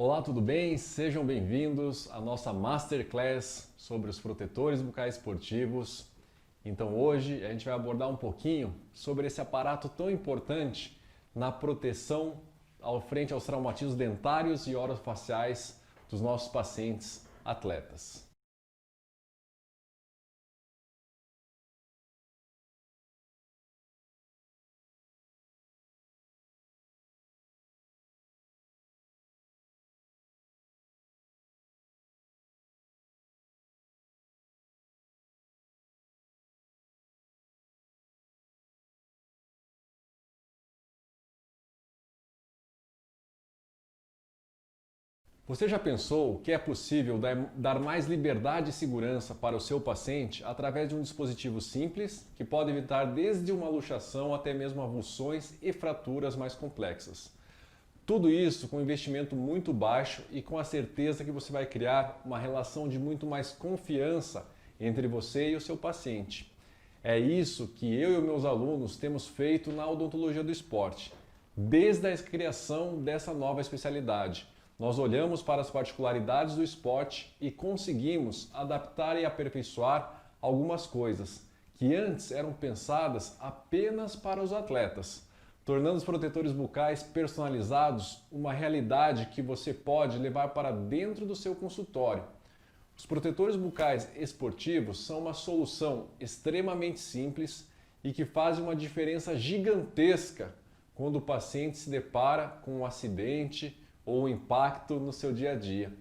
Olá, tudo bem? Sejam bem-vindos à nossa Masterclass sobre os protetores bucais esportivos. Então hoje a gente vai abordar um pouquinho sobre esse aparato tão importante na proteção frente aos traumatismos dentários e orofaciais dos nossos pacientes atletas. Você já pensou que é possível dar mais liberdade e segurança para o seu paciente através de um dispositivo simples que pode evitar desde uma luxação até mesmo avulsões e fraturas mais complexas? Tudo isso com um investimento muito baixo e com a certeza que você vai criar uma relação de muito mais confiança entre você e o seu paciente. É isso que eu e os meus alunos temos feito na odontologia do esporte, desde a criação dessa nova especialidade. Nós olhamos para as particularidades do esporte e conseguimos adaptar e aperfeiçoar algumas coisas que antes eram pensadas apenas para os atletas, tornando os protetores bucais personalizados uma realidade que você pode levar para dentro do seu consultório. Os protetores bucais esportivos são uma solução extremamente simples e que fazem uma diferença gigantesca quando o paciente se depara com um acidente ou um impacto no seu dia a dia.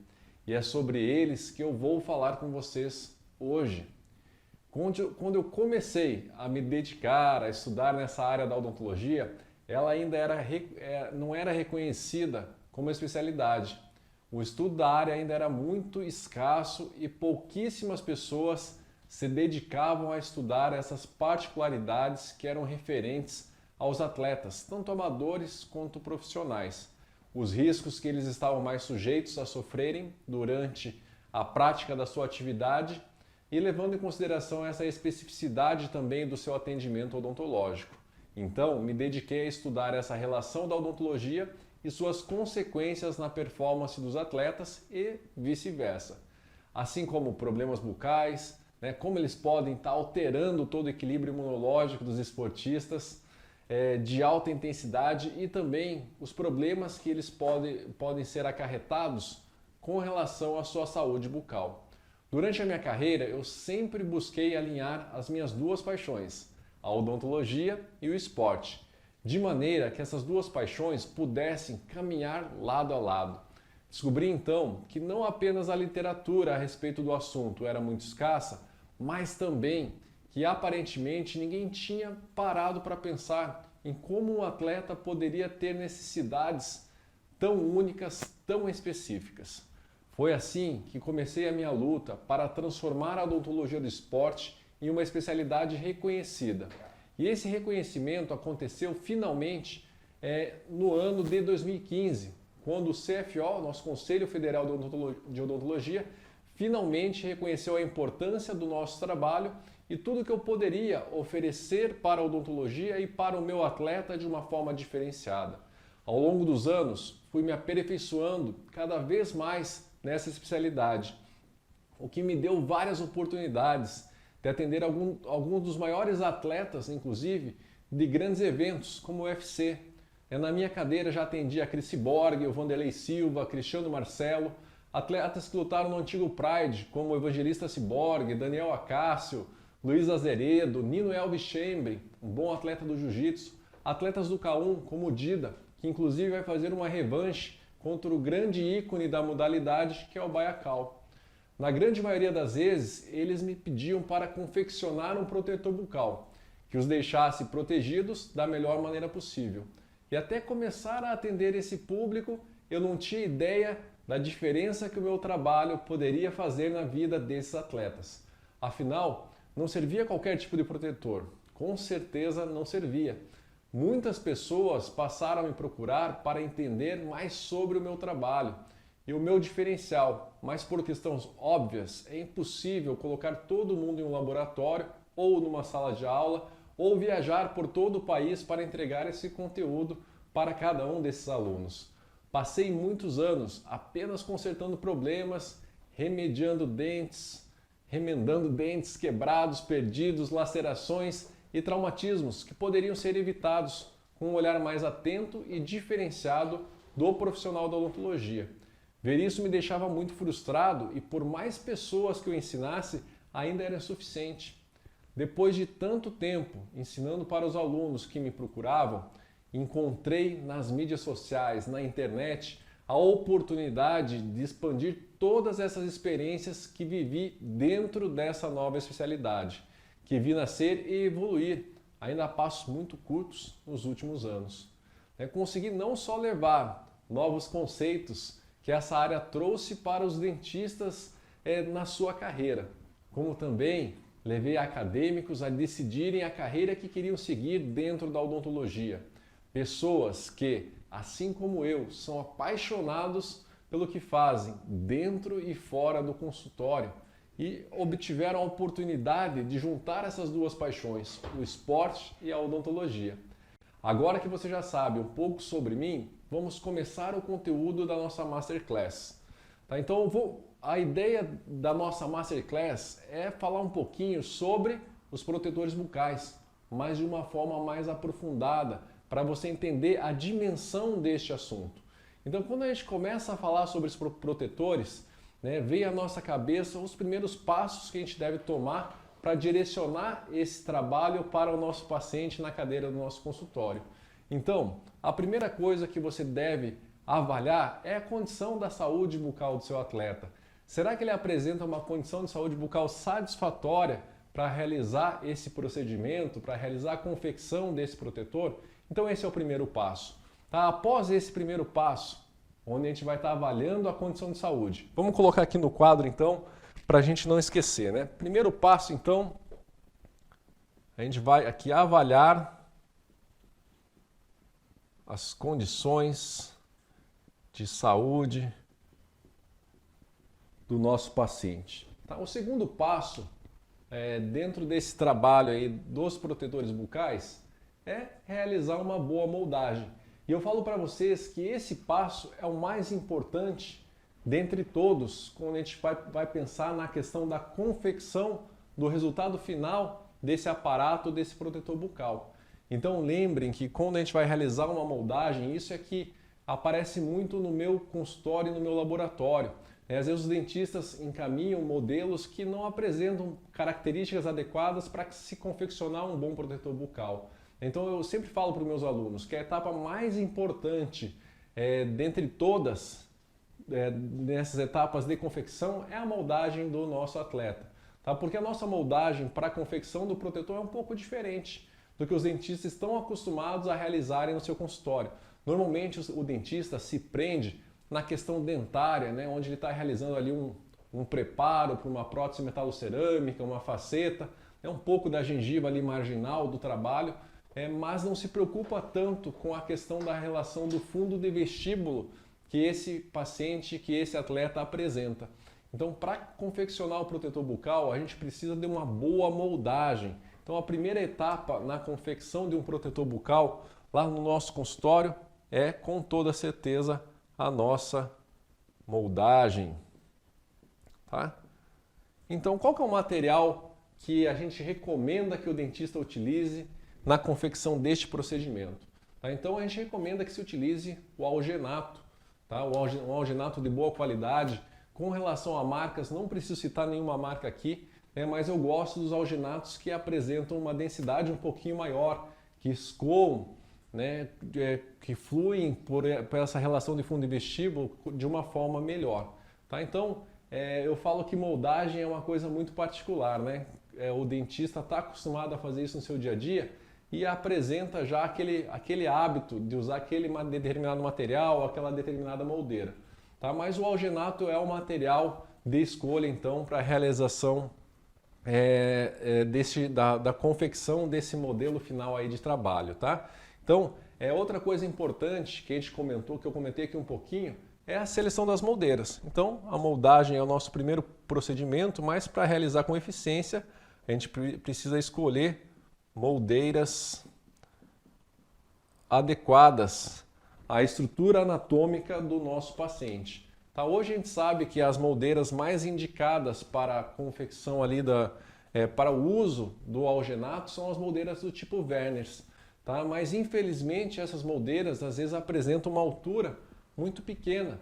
E é sobre eles que eu vou falar com vocês hoje. Quando eu comecei a me dedicar a estudar nessa área da odontologia, ela ainda não era reconhecida como especialidade. O estudo da área ainda era muito escasso e pouquíssimas pessoas se dedicavam a estudar essas particularidades que eram referentes aos atletas, tanto amadores quanto profissionais. Os riscos que eles estavam mais sujeitos a sofrerem durante a prática da sua atividade e levando em consideração essa especificidade também do seu atendimento odontológico. Então, me dediquei a estudar essa relação da odontologia e suas consequências na performance dos atletas e vice-versa. Assim como problemas bucais, como eles podem estar alterando todo o equilíbrio imunológico dos esportistas de alta intensidade e também os problemas que eles podem ser acarretados com relação à sua saúde bucal. Durante a minha carreira, eu sempre busquei alinhar as minhas duas paixões, a odontologia e o esporte, de maneira que essas duas paixões pudessem caminhar lado a lado. Descobri então que não apenas a literatura a respeito do assunto era muito escassa, mas também que aparentemente ninguém tinha parado para pensar em como um atleta poderia ter necessidades tão únicas, tão específicas. Foi assim que comecei a minha luta para transformar a odontologia do esporte em uma especialidade reconhecida. E esse reconhecimento aconteceu finalmente no ano de 2015, quando o CFO, nosso Conselho Federal de Odontologia, finalmente reconheceu a importância do nosso trabalho e tudo que eu poderia oferecer para a odontologia e para o meu atleta de uma forma diferenciada. Ao longo dos anos, fui me aperfeiçoando cada vez mais nessa especialidade, o que me deu várias oportunidades de atender alguns dos maiores atletas, inclusive, de grandes eventos, como o UFC. Na minha cadeira já atendi a Cris Borg, o Vanderlei Silva, Cristiano Marcelo, atletas que lutaram no antigo Pride, como o Evangelista Cyborg, Daniel Acácio, Luiz Azeredo, Nino Elvis Chambre, um bom atleta do jiu-jitsu, atletas do K1 como o Dida, que inclusive vai fazer uma revanche contra o grande ícone da modalidade que é o Baiacal. Na grande maioria das vezes, eles me pediam para confeccionar um protetor bucal, que os deixasse protegidos da melhor maneira possível. E até começar a atender esse público, eu não tinha ideia da diferença que o meu trabalho poderia fazer na vida desses atletas. Afinal, não servia qualquer tipo de protetor, com certeza não servia. Muitas pessoas passaram a me procurar para entender mais sobre o meu trabalho e o meu diferencial, mas por questões óbvias é impossível colocar todo mundo em um laboratório ou numa sala de aula ou viajar por todo o país para entregar esse conteúdo para cada um desses alunos. Passei muitos anos apenas consertando problemas, remendando dentes quebrados, perdidos, lacerações e traumatismos que poderiam ser evitados com um olhar mais atento e diferenciado do profissional da odontologia. Ver isso me deixava muito frustrado e por mais pessoas que eu ensinasse, ainda era insuficiente. Depois de tanto tempo ensinando para os alunos que me procuravam, encontrei nas mídias sociais, na internet, a oportunidade de expandir todas essas experiências que vivi dentro dessa nova especialidade, que vi nascer e evoluir, ainda a passos muito curtos nos últimos anos. Consegui não só levar novos conceitos que essa área trouxe para os dentistas na sua carreira, como também levei acadêmicos a decidirem a carreira que queriam seguir dentro da odontologia. Pessoas que, assim como eu, são apaixonados pelo que fazem dentro e fora do consultório e obtiveram a oportunidade de juntar essas duas paixões, o esporte e a odontologia. Agora que você já sabe um pouco sobre mim, vamos começar o conteúdo da nossa Masterclass. Tá? Então a ideia da nossa Masterclass é falar um pouquinho sobre os protetores bucais, mas de uma forma mais aprofundada, para você entender a dimensão deste assunto. Então, quando a gente começa a falar sobre os protetores, vem à nossa cabeça os primeiros passos que a gente deve tomar para direcionar esse trabalho para o nosso paciente na cadeira do nosso consultório. Então, a primeira coisa que você deve avaliar é a condição da saúde bucal do seu atleta. Será que ele apresenta uma condição de saúde bucal satisfatória para realizar esse procedimento, para realizar a confecção desse protetor? Então esse é o primeiro passo. Tá? Após esse primeiro passo, onde a gente vai estar avaliando a condição de saúde. Vamos colocar aqui no quadro então, para a gente não esquecer. Primeiro passo então, a gente vai aqui avaliar as condições de saúde do nosso paciente. Tá? O segundo passo, dentro desse trabalho aí dos protetores bucais, é realizar uma boa moldagem. E eu falo para vocês que esse passo é o mais importante dentre todos, quando a gente vai pensar na questão da confecção do resultado final desse aparato, desse protetor bucal. Então lembrem que quando a gente vai realizar uma moldagem, isso é que aparece muito no meu consultório e no meu laboratório. Às vezes os dentistas encaminham modelos que não apresentam características adequadas para se confeccionar um bom protetor bucal. Então eu sempre falo para os meus alunos que a etapa mais importante dentre todas nessas etapas de confecção é a moldagem do nosso atleta. Tá? Porque a nossa moldagem para a confecção do protetor é um pouco diferente do que os dentistas estão acostumados a realizarem no seu consultório. Normalmente o dentista se prende na questão dentária, onde ele está realizando ali um preparo para uma prótese metalocerâmica, uma faceta, um pouco da gengiva ali marginal do trabalho, mas não se preocupa tanto com a questão da relação do fundo de vestíbulo que esse paciente, que esse atleta apresenta. Então, para confeccionar o protetor bucal, a gente precisa de uma boa moldagem. Então, a primeira etapa na confecção de um protetor bucal, lá no nosso consultório, é com toda certeza a nossa moldagem. Tá? Então, qual que é o material que a gente recomenda que o dentista utilize na confecção deste procedimento? Tá? Então a gente recomenda que se utilize o algenato, tá? Um algenato de boa qualidade. Com relação a marcas, não preciso citar nenhuma marca aqui, mas eu gosto dos algenatos que apresentam uma densidade um pouquinho maior, que escoam, que fluem por essa relação de fundo e vestíbulo de uma forma melhor. Tá? Então eu falo que moldagem é uma coisa muito particular. O dentista está acostumado a fazer isso no seu dia a dia e apresenta já aquele hábito de usar aquele determinado material, aquela determinada moldeira. Tá? Mas o algenato é o material de escolha então para a realização da confecção desse modelo final aí de trabalho. Tá? Então, outra coisa importante que a gente comentou, que eu comentei aqui um pouquinho, é a seleção das moldeiras. Então, a moldagem é o nosso primeiro procedimento, mas para realizar com eficiência, a gente precisa escolher moldeiras adequadas a estrutura anatômica do nosso paciente. Tá? Hoje a gente sabe que as moldeiras mais indicadas para a confecção ali para o uso do algenato são as moldeiras do tipo Werners. Tá? Mas infelizmente essas moldeiras às vezes apresentam uma altura muito pequena,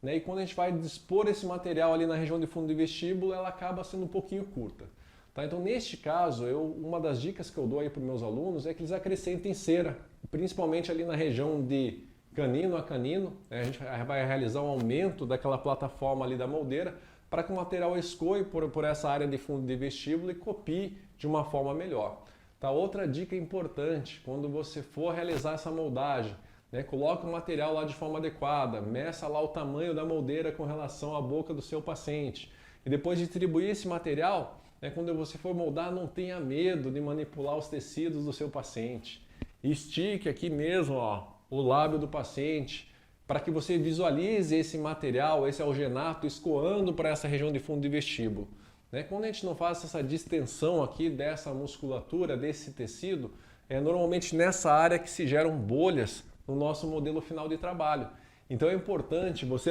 né? E quando a gente vai dispor esse material ali na região de fundo de vestíbulo, ela acaba sendo um pouquinho curta. Tá? Então neste caso, uma das dicas que eu dou aí para os meus alunos é que eles acrescentem cera, principalmente ali na região de canino a canino, né? A gente vai realizar um aumento daquela plataforma ali da moldeira para que o material escoe por essa área de fundo de vestíbulo e copie de uma forma melhor. Tá? Outra dica importante, quando você for realizar essa moldagem, né, coloque o material lá de forma adequada, meça lá o tamanho da moldeira com relação à boca do seu paciente. E depois de distribuir esse material, né, quando você for moldar, não tenha medo de manipular os tecidos do seu paciente. Estique aqui mesmo, ó, o lábio do paciente, para que você visualize esse material, esse algenato escoando para essa região de fundo de vestíbulo. Né? Quando a gente não faz essa distensão aqui dessa musculatura, desse tecido, é normalmente nessa área que se geram bolhas no nosso modelo final de trabalho. Então é importante você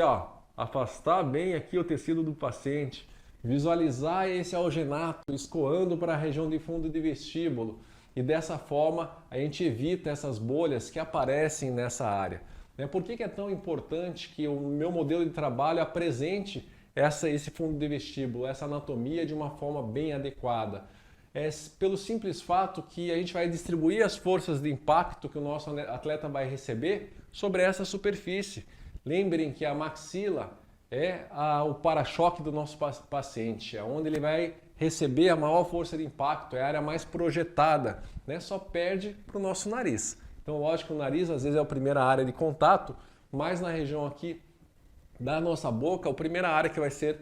afastar bem aqui o tecido do paciente, visualizar esse algenato escoando para a região de fundo de vestíbulo e dessa forma a gente evita essas bolhas que aparecem nessa área. Por que é tão importante que o meu modelo de trabalho apresente esse fundo de vestíbulo, essa anatomia de uma forma bem adequada? É pelo simples fato que a gente vai distribuir as forças de impacto que o nosso atleta vai receber sobre essa superfície. Lembrem que a maxila é o para-choque do nosso paciente, é onde ele vai receber a maior força de impacto, é a área mais projetada, né? Só perde para o nosso nariz. Então, lógico que o nariz às vezes é a primeira área de contato, mas na região aqui da nossa boca, a primeira área que vai ser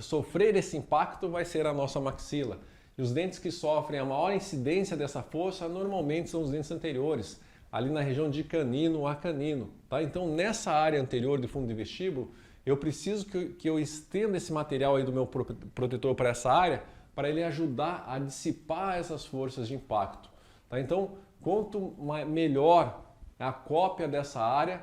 sofrer esse impacto vai ser a nossa maxila. E os dentes que sofrem a maior incidência dessa força normalmente são os dentes anteriores, ali na região de canino a canino. Tá? Então nessa área anterior do fundo de vestíbulo, eu preciso que eu estenda esse material aí do meu protetor para essa área, para ele ajudar a dissipar essas forças de impacto. Tá? Então quanto melhor a cópia dessa área,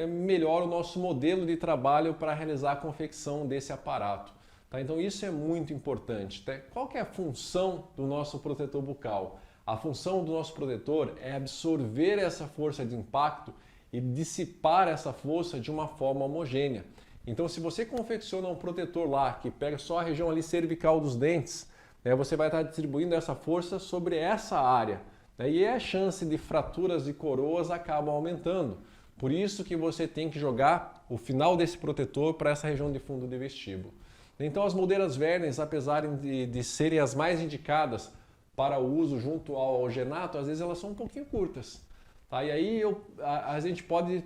melhor o nosso modelo de trabalho para realizar a confecção desse aparato. Tá? Então isso é muito importante. Tá? Qual que é a função do nosso protetor bucal? A função do nosso protetor é absorver essa força de impacto e dissipar essa força de uma forma homogênea. Então se você confecciona um protetor lá que pega só a região ali cervical dos dentes, né, você vai estar distribuindo essa força sobre essa área. Né, e a chance de fraturas e coroas acabam aumentando. Por isso que você tem que jogar o final desse protetor para essa região de fundo de vestíbulo. Então as moldeiras Werners, apesar de serem as mais indicadas para o uso junto ao algenato, às vezes elas são um pouquinho curtas. Tá? E aí a gente pode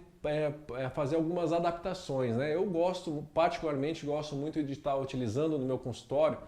fazer algumas adaptações. Né? Eu particularmente gosto muito de estar utilizando no meu consultório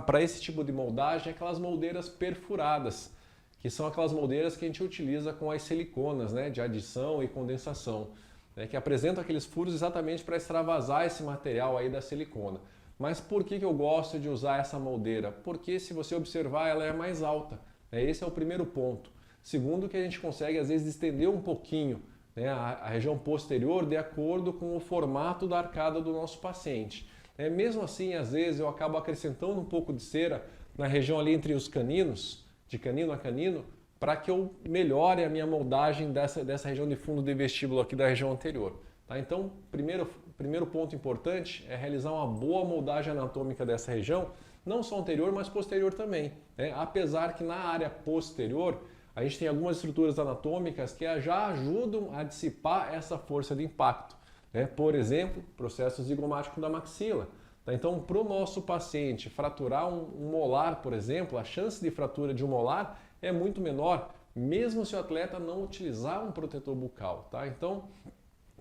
para esse tipo de moldagem aquelas moldeiras perfuradas, que são aquelas moldeiras que a gente utiliza com as siliconas, né, de adição e condensação, né, que apresentam aqueles furos exatamente para extravasar esse material aí da silicona. Mas por que eu gosto de usar essa moldeira? Porque se você observar, ela é mais alta. Né? Esse é o primeiro ponto. Segundo, que a gente consegue às vezes estender um pouquinho, né, a região posterior de acordo com o formato da arcada do nosso paciente. Mesmo assim, às vezes eu acabo acrescentando um pouco de cera na região ali entre os caninos, de canino a canino, para que eu melhore a minha moldagem dessa região de fundo de vestíbulo aqui da região anterior. Tá? Então, primeiro ponto importante é realizar uma boa moldagem anatômica dessa região, não só anterior, mas posterior também. Né? Apesar que na área posterior, a gente tem algumas estruturas anatômicas que já ajudam a dissipar essa força de impacto. Né? Por exemplo, processo zigomático da maxila. Então, para o nosso paciente fraturar um molar, por exemplo, a chance de fratura de um molar é muito menor, mesmo se o atleta não utilizar um protetor bucal. Tá? Então,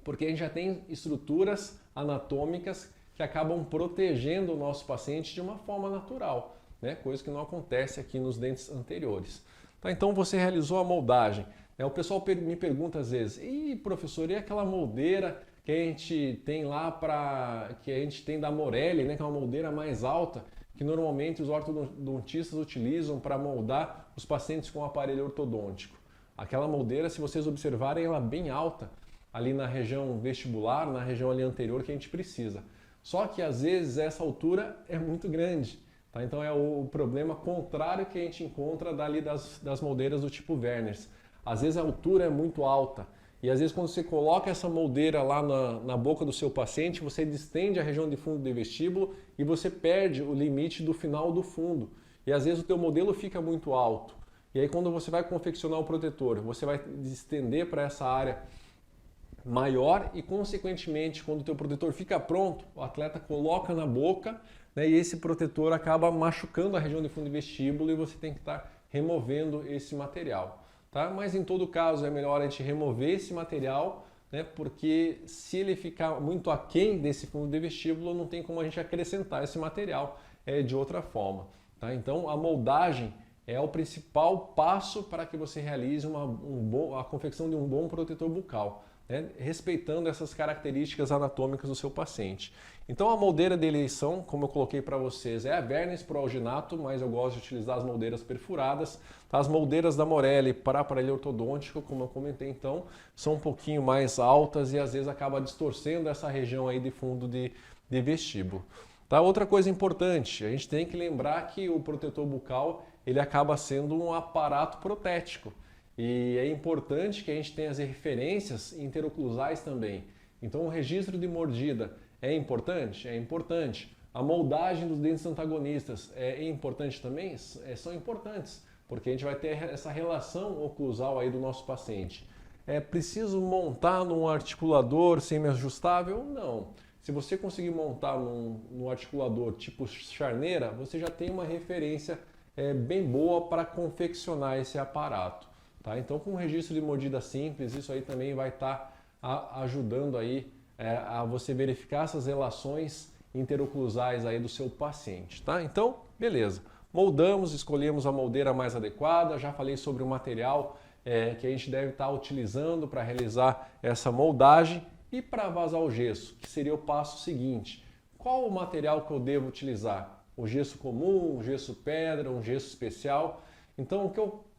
porque a gente já tem estruturas anatômicas que acabam protegendo o nosso paciente de uma forma natural, né? Coisa que não acontece aqui nos dentes anteriores. Tá? Então, você realizou a moldagem. O pessoal me pergunta às vezes, professor, e aquela moldeira que a gente tem lá que a gente tem da Morelli, né, que é uma moldeira mais alta, que normalmente os ortodontistas utilizam para moldar os pacientes com aparelho ortodôntico. Aquela moldeira, se vocês observarem, ela é bem alta ali na região vestibular, na região ali anterior que a gente precisa. Só que às vezes essa altura é muito grande, tá? Então é o problema contrário que a gente encontra dali das moldeiras do tipo Werners. Às vezes a altura é muito alta e às vezes quando você coloca essa moldeira lá na boca do seu paciente, você distende a região de fundo do vestíbulo e você perde o limite do final do fundo. E às vezes o teu modelo fica muito alto. E aí quando você vai confeccionar o protetor, você vai estender para essa área maior e, consequentemente, quando o teu protetor fica pronto, o atleta coloca na boca, né, e esse protetor acaba machucando a região de fundo do vestíbulo e você tem que estar removendo esse material. Tá? Mas, em todo caso, é melhor a gente remover esse material, né, porque se ele ficar muito aquém desse fundo de vestíbulo, não tem como a gente acrescentar esse material de outra forma. Tá? Então, a moldagem é o principal passo para que você realize a confecção de um bom protetor bucal, né, respeitando essas características anatômicas do seu paciente. Então a moldeira de eleição, como eu coloquei para vocês, é a Werners Pro Alginato, mas eu gosto de utilizar as moldeiras perfuradas. As moldeiras da Morelli para aparelho ortodôntico, como eu comentei então, são um pouquinho mais altas e às vezes acaba distorcendo essa região aí de fundo de vestíbulo. Tá? Outra coisa importante, a gente tem que lembrar que o protetor bucal ele acaba sendo um aparato protético. E é importante que a gente tenha as referências interoclusais também. Então o registro de mordida é importante? É importante. A moldagem dos dentes antagonistas é importante também? São importantes, porque a gente vai ter essa relação oclusal aí do nosso paciente. É preciso montar num articulador semi-ajustável? Não. Se você conseguir montar num articulador tipo charneira, você já tem uma referência bem boa para confeccionar esse aparato. Tá? Então, com um registro de mordida simples, isso aí também vai estar ajudando aí, a você verificar essas relações interoclusais aí do seu paciente. Tá? Então, beleza. Moldamos, escolhemos a moldeira mais adequada, já falei sobre o material que a gente deve estar utilizando para realizar essa moldagem e para vazar o gesso, que seria o passo seguinte. Qual o material que eu devo utilizar? O gesso comum, o gesso pedra, um gesso especial? Então, o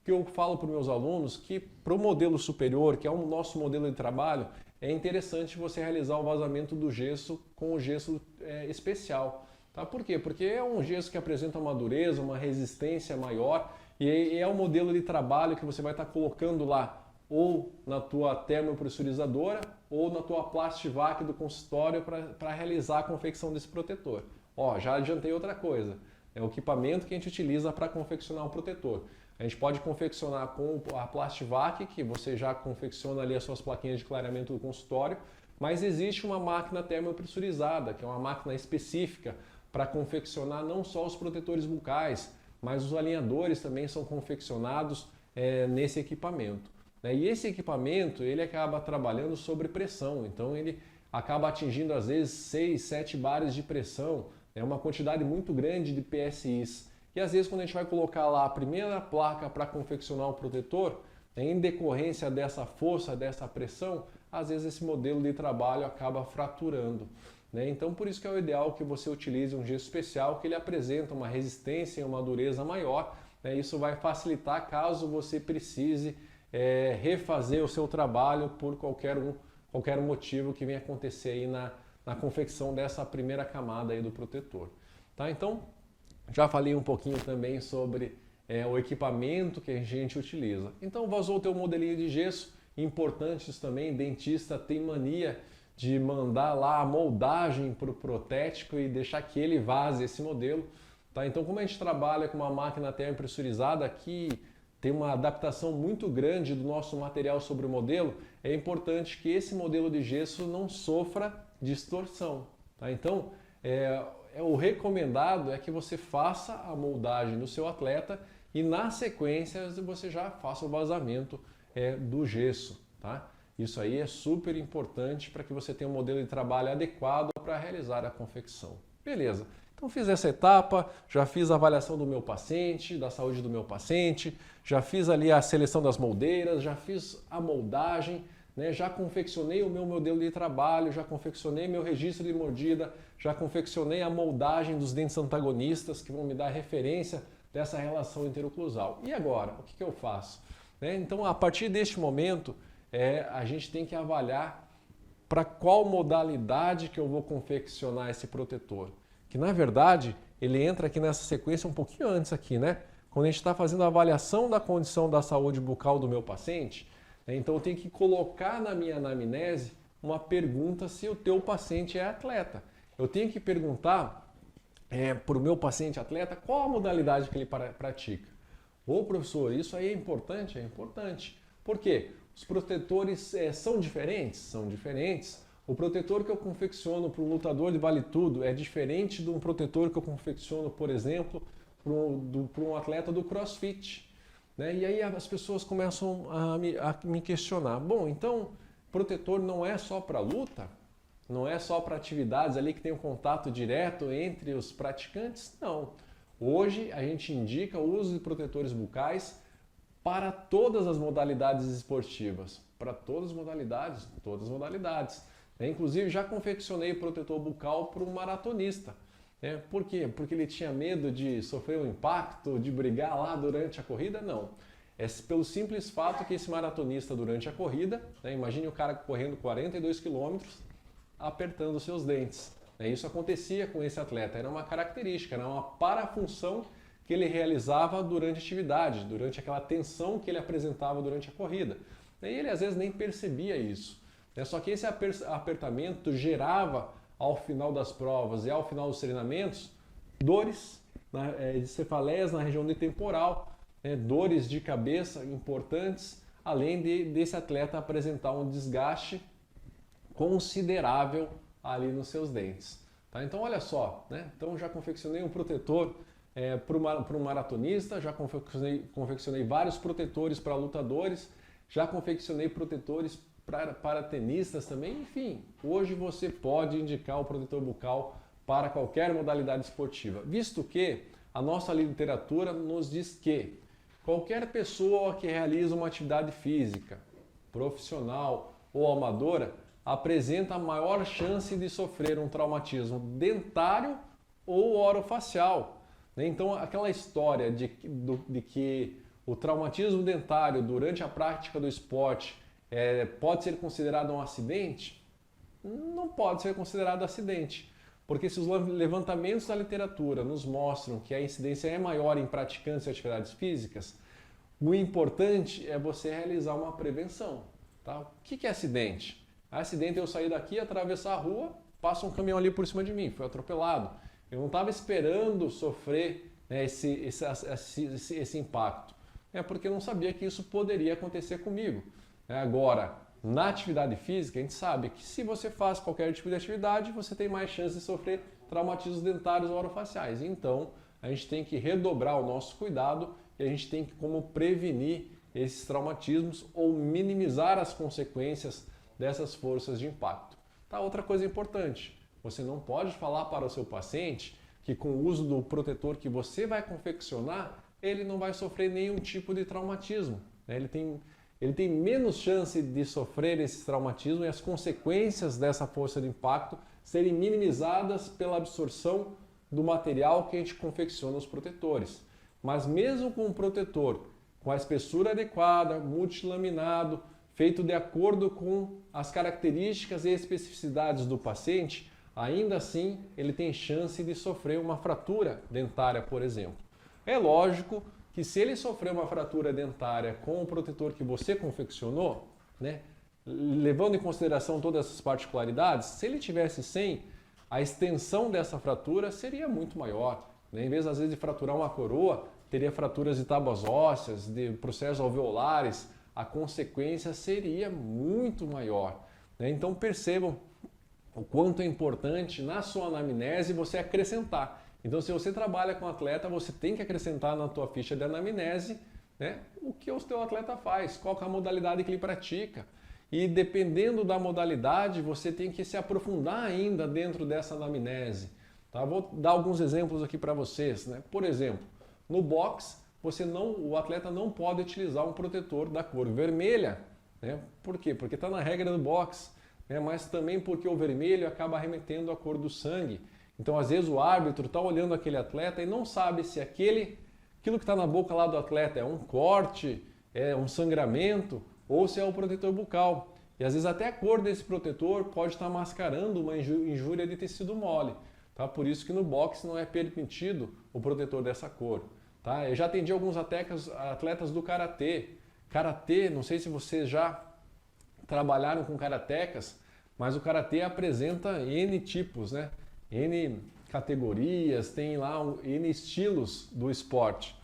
que eu falo para os meus alunos que para o modelo superior, que é o nosso modelo de trabalho, é interessante você realizar o vazamento do gesso com o gesso especial. Tá? Por quê? Porque é um gesso que apresenta uma dureza, uma resistência maior e é um modelo de trabalho que você vai estar colocando lá ou na tua termopressurizadora ou na tua Plastivac do consultório para realizar a confecção desse protetor. Ó, já adiantei outra coisa, é o equipamento que a gente utiliza para confeccionar o protetor. A gente pode confeccionar com a Plastivac, que você já confecciona ali as suas plaquinhas de clareamento do consultório, mas existe uma máquina termopressurizada, que é uma máquina específica para confeccionar não só os protetores bucais, mas os alinhadores também são confeccionados nesse equipamento. E esse equipamento ele acaba trabalhando sobre pressão, então ele acaba atingindo às vezes 6, 7 bares de pressão, é uma quantidade muito grande de PSIs. E às vezes quando a gente vai colocar lá a primeira placa para confeccionar o protetor, em decorrência dessa força, dessa pressão, às vezes esse modelo de trabalho acaba fraturando. Então por isso que é o ideal que você utilize um gesso especial que ele apresenta uma resistência e uma dureza maior. Isso vai facilitar caso você precise refazer o seu trabalho por qualquer motivo que venha acontecer aí na confecção dessa primeira camada aí do protetor. Tá? Então, já falei um pouquinho também sobre o equipamento que a gente utiliza. Então, vazou o teu modelinho de gesso. Importantes também, dentista tem mania de mandar lá a moldagem para o protético e deixar que ele vaze esse modelo. Tá? Então, como a gente trabalha com uma máquina termopressurizada aqui, tem uma adaptação muito grande do nosso material sobre o modelo, é importante que esse modelo de gesso não sofra distorção. Tá? Então, o recomendado é que você faça a moldagem do seu atleta e na sequência você já faça o vazamento do gesso. Tá? Isso aí é super importante para que você tenha um modelo de trabalho adequado para realizar a confecção. Beleza. Então fiz essa etapa, já fiz a avaliação do meu paciente, da saúde do meu paciente, já fiz ali a seleção das moldeiras, já fiz a moldagem, já confeccionei o meu modelo de trabalho, já confeccionei meu registro de mordida, já confeccionei a moldagem dos dentes antagonistas que vão me dar referência dessa relação interoclusal. E agora, o que eu faço? né? Então, a partir deste momento, a gente tem que avaliar para qual modalidade que eu vou confeccionar esse protetor. Que, na verdade, ele entra aqui nessa sequência um pouquinho antes aqui, né? Quando a gente está fazendo a avaliação da condição da saúde bucal do meu paciente, né? Então eu tenho que colocar na minha anamnese uma pergunta se o teu paciente é atleta. Eu tenho que perguntar para o meu paciente atleta qual a modalidade que ele pratica. Ô professor, isso aí é importante? É importante. Por quê? Os protetores são diferentes? São diferentes. O protetor que eu confecciono para um lutador de vale tudo é diferente de um protetor que eu confecciono, por exemplo, para um atleta do CrossFit, né? E aí as pessoas começam a me questionar. Bom, então protetor não é só para luta? Não é só para atividades ali que tem um contato direto entre os praticantes? Não. Hoje a gente indica o uso de protetores bucais para todas as modalidades esportivas. Para todas as modalidades, todas as modalidades. Inclusive já confeccionei protetor bucal para um maratonista. Por quê? Porque ele tinha medo de sofrer um impacto, de brigar lá durante a corrida? Não. É pelo simples fato que esse maratonista durante a corrida, imagine o cara correndo 42 quilômetros, apertando seus dentes. Isso acontecia com esse atleta, era uma característica, era uma parafunção que ele realizava durante a atividade, durante aquela tensão que ele apresentava durante a corrida. E ele às vezes nem percebia isso. Só que esse apertamento gerava, ao final das provas e ao final dos treinamentos, dores de cefaleias na região temporal, dores de cabeça importantes, além desse atleta apresentar um desgaste considerável ali nos seus dentes. Tá? Então olha só, então já confeccionei um protetor para um maratonista, já confeccionei vários protetores para lutadores, já confeccionei protetores para tenistas também, enfim, hoje você pode indicar o protetor bucal para qualquer modalidade esportiva, visto que a nossa literatura nos diz que qualquer pessoa que realiza uma atividade física, profissional ou amadora, apresenta a maior chance de sofrer um traumatismo dentário ou orofacial. Então, aquela história de que o traumatismo dentário durante a prática do esporte pode ser considerado um acidente? Não pode ser considerado acidente, porque se os levantamentos da literatura nos mostram que a incidência é maior em praticantes de atividades físicas, o importante é você realizar uma prevenção. Tá? O que é acidente? Acidente é eu sair daqui, atravessar a rua, passa um caminhão ali por cima de mim, fui atropelado. Eu não estava esperando sofrer esse impacto, porque eu não sabia que isso poderia acontecer comigo. Agora, na atividade física, a gente sabe que se você faz qualquer tipo de atividade, você tem mais chance de sofrer traumatismos dentários ou orofaciais. Então, a gente tem que redobrar o nosso cuidado e a gente tem que como prevenir esses traumatismos ou minimizar as consequências dessas forças de impacto. Tá? Outra coisa importante, você não pode falar para o seu paciente que com o uso do protetor que você vai confeccionar, ele não vai sofrer nenhum tipo de traumatismo. Ele tem menos chance de sofrer esse traumatismo e as consequências dessa força de impacto serem minimizadas pela absorção do material que a gente confecciona os protetores. Mas mesmo com um protetor com a espessura adequada, multilaminado, feito de acordo com as características e especificidades do paciente, ainda assim ele tem chance de sofrer uma fratura dentária, por exemplo. É lógico que se ele sofrer uma fratura dentária com o protetor que você confeccionou, levando em consideração todas essas particularidades, se ele tivesse sem, a extensão dessa fratura seria muito maior. Em vez, às vezes, de fraturar uma coroa, teria fraturas de tábuas ósseas, de processos alveolares, a consequência seria muito maior. Então percebam o quanto é importante na sua anamnese você acrescentar. Então se você trabalha com atleta, você tem que acrescentar na tua ficha de anamnese o que o teu atleta faz, qual é a modalidade que ele pratica. E dependendo da modalidade, você tem que se aprofundar ainda dentro dessa anamnese. Tá? Vou dar alguns exemplos aqui para vocês. Por exemplo, no boxe, o atleta não pode utilizar um protetor da cor vermelha. Por quê? Porque está na regra do boxe, mas também porque o vermelho acaba remetendo à cor do sangue. Então, às vezes, o árbitro está olhando aquele atleta e não sabe se aquilo que está na boca lá do atleta é um corte, é um sangramento ou se é o protetor bucal. E às vezes até a cor desse protetor pode estar mascarando uma injúria de tecido mole. Tá? Por isso que no boxe não é permitido o protetor dessa cor. Tá? Eu já atendi alguns atletas do karatê. Karatê, não sei se vocês já trabalharam com karatecas, mas o karatê apresenta N tipos, né? N categorias, tem lá N estilos do esporte.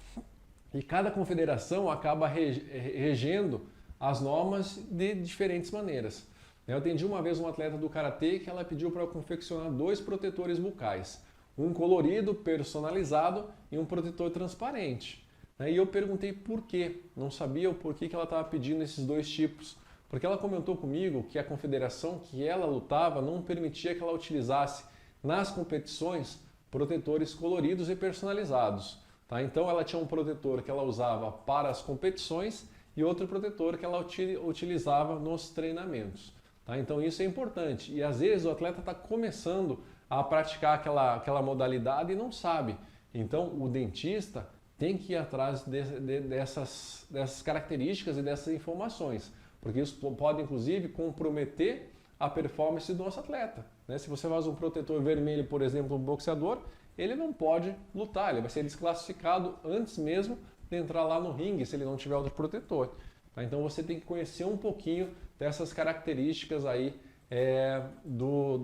E cada confederação acaba regendo as normas de diferentes maneiras. Eu atendi uma vez um atleta do karatê que ela pediu para eu confeccionar 2 protetores bucais, um colorido, personalizado e um protetor transparente. E eu perguntei por quê, não sabia o porquê que ela estava pedindo esses 2 tipos, porque ela comentou comigo que a confederação que ela lutava não permitia que ela utilizasse nas competições protetores coloridos e personalizados. Tá? Então ela tinha um protetor que ela usava para as competições e outro protetor que ela utilizava nos treinamentos. Tá? Então isso é importante. E às vezes o atleta está começando a praticar aquela modalidade e não sabe. Então o dentista tem que ir atrás dessas características e dessas informações, porque isso pode inclusive comprometer a performance do nosso atleta. Né? Se você faz um protetor vermelho, por exemplo, um boxeador, ele não pode lutar, ele vai ser desclassificado antes mesmo de entrar lá no ringue, se ele não tiver outro protetor. Tá? Então você tem que conhecer um pouquinho dessas características aí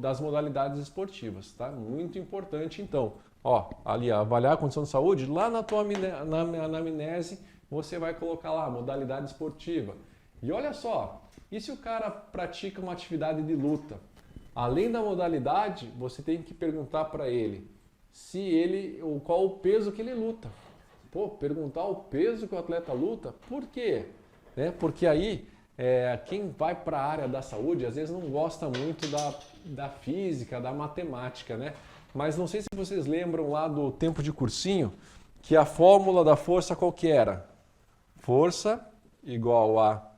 das modalidades esportivas. Tá? Muito importante então. Ó, ali, avaliar a condição de saúde, lá na tua anamnese você vai colocar lá modalidade esportiva. E olha só, e se o cara pratica uma atividade de luta? Além da modalidade, você tem que perguntar para ele qual o peso que ele luta. Pô, perguntar o peso que o atleta luta, por quê? Porque aí, quem vai para a área da saúde, às vezes não gosta muito da física, da matemática, né? Mas não sei se vocês lembram lá do tempo de cursinho, que a fórmula da força qual que era? Força igual a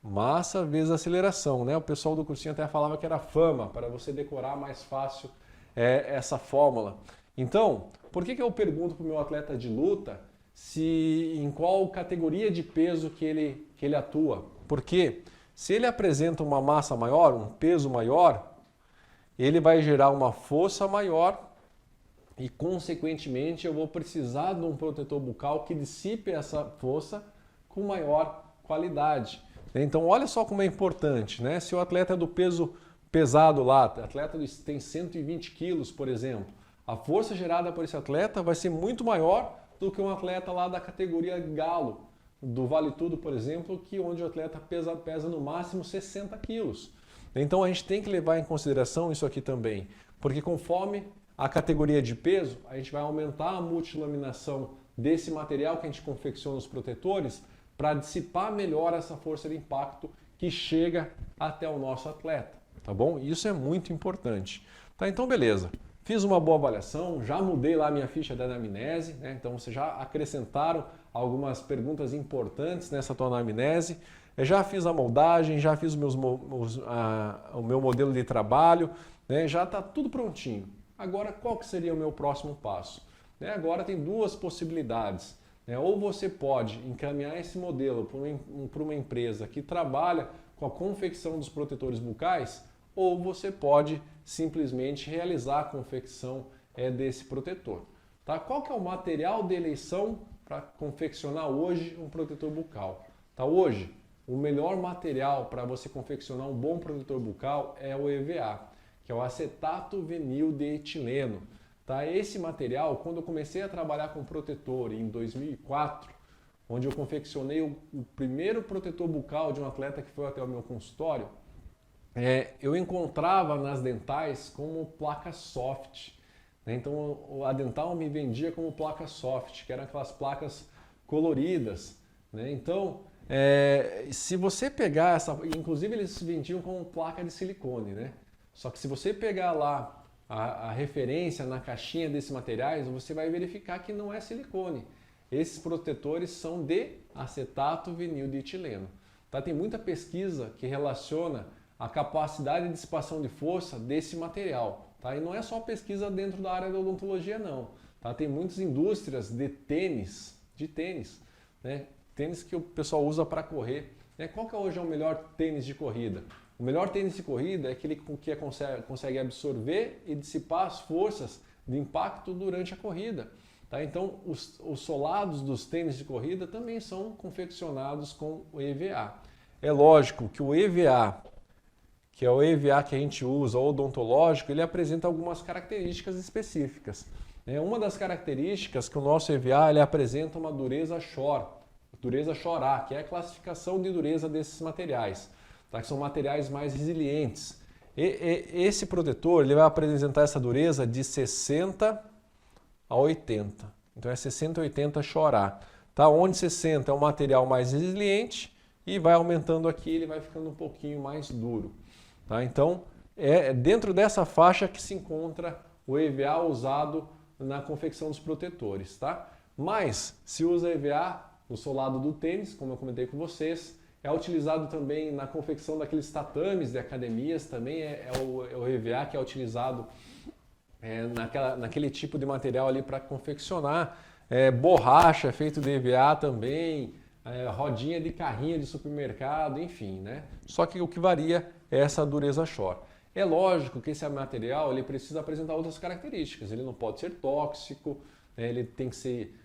massa vezes aceleração, né? O pessoal do cursinho até falava que era fama, para você decorar mais fácil essa fórmula. Então, por que eu pergunto para o meu atleta de luta em qual categoria de peso que ele atua? Porque se ele apresenta uma massa maior, um peso maior, ele vai gerar uma força maior e, consequentemente, eu vou precisar de um protetor bucal que dissipe essa força com maior qualidade. Então, olha só como é importante, né? Se o atleta é do peso pesado lá, o atleta tem 120 quilos, por exemplo, a força gerada por esse atleta vai ser muito maior do que um atleta lá da categoria galo, do Vale Tudo, por exemplo, onde o atleta pesa no máximo 60 quilos. Então a gente tem que levar em consideração isso aqui também, porque conforme a categoria de peso, a gente vai aumentar a multilaminação desse material que a gente confecciona os protetores para dissipar melhor essa força de impacto que chega até o nosso atleta, tá bom? Isso é muito importante. Tá, então beleza. Fiz uma boa avaliação, já mudei lá a minha ficha da anamnese, né? Então vocês já acrescentaram algumas perguntas importantes nessa tua anamnese. Eu já fiz a moldagem, já fiz o meu modelo de trabalho, né? Já está tudo prontinho. Agora, qual que seria o meu próximo passo? Agora tem 2 possibilidades. Ou você pode encaminhar esse modelo para uma empresa que trabalha com a confecção dos protetores bucais, ou você pode simplesmente realizar a confecção desse protetor. Tá? Qual que é o material de eleição para confeccionar hoje um protetor bucal? Tá? Hoje, o melhor material para você confeccionar um bom protetor bucal é o EVA, que é o acetato vinil de etileno. Tá? Esse material, quando eu comecei a trabalhar com protetor em 2004, onde eu confeccionei o primeiro protetor bucal de um atleta que foi até o meu consultório, eu encontrava nas dentais como placa soft. Né? Então a dental me vendia como placa soft, que eram aquelas placas coloridas. Né? Então, se você pegar inclusive eles se vendiam como placa de silicone, né? Só que se você pegar lá a referência na caixinha desses materiais, você vai verificar que não é silicone. Esses protetores são de acetato vinil de etileno. Tá? Tem muita pesquisa que relaciona a capacidade de dissipação de força desse material. Tá? E não é só pesquisa dentro da área da odontologia, não. Tá? Tem muitas indústrias de tênis, né? tênis que o pessoal usa para correr. Né? Qual que hoje é o melhor tênis de corrida? O melhor tênis de corrida é aquele que consegue absorver e dissipar as forças de impacto durante a corrida. Tá? Então, os solados dos tênis de corrida também são confeccionados com o EVA. É lógico que o EVA, que é o EVA que a gente usa, o odontológico, ele apresenta algumas características específicas. Uma das características que o nosso EVA ele apresenta uma dureza SHOR, dureza SHOR-A, que é a classificação de dureza desses materiais, tá? Que são materiais mais resilientes. Esse protetor ele vai apresentar essa dureza de 60 a 80. Então é 60 a 80 SHOR-A. Tá? Onde 60 é um material mais resiliente e vai aumentando aqui, ele vai ficando um pouquinho mais duro. Tá? Então é dentro dessa faixa que se encontra o EVA usado na confecção dos protetores. Tá? Mas se usa EVA no solado do tênis, como eu comentei com vocês, é utilizado também na confecção daqueles tatames de academias, também é o EVA que é utilizado naquele tipo de material ali para confeccionar. Borracha é feito de EVA também, rodinha de carrinho de supermercado, enfim, né? Só que o que varia é essa dureza SHOR. É lógico que esse material ele precisa apresentar outras características, ele não pode ser tóxico, ele tem que ser...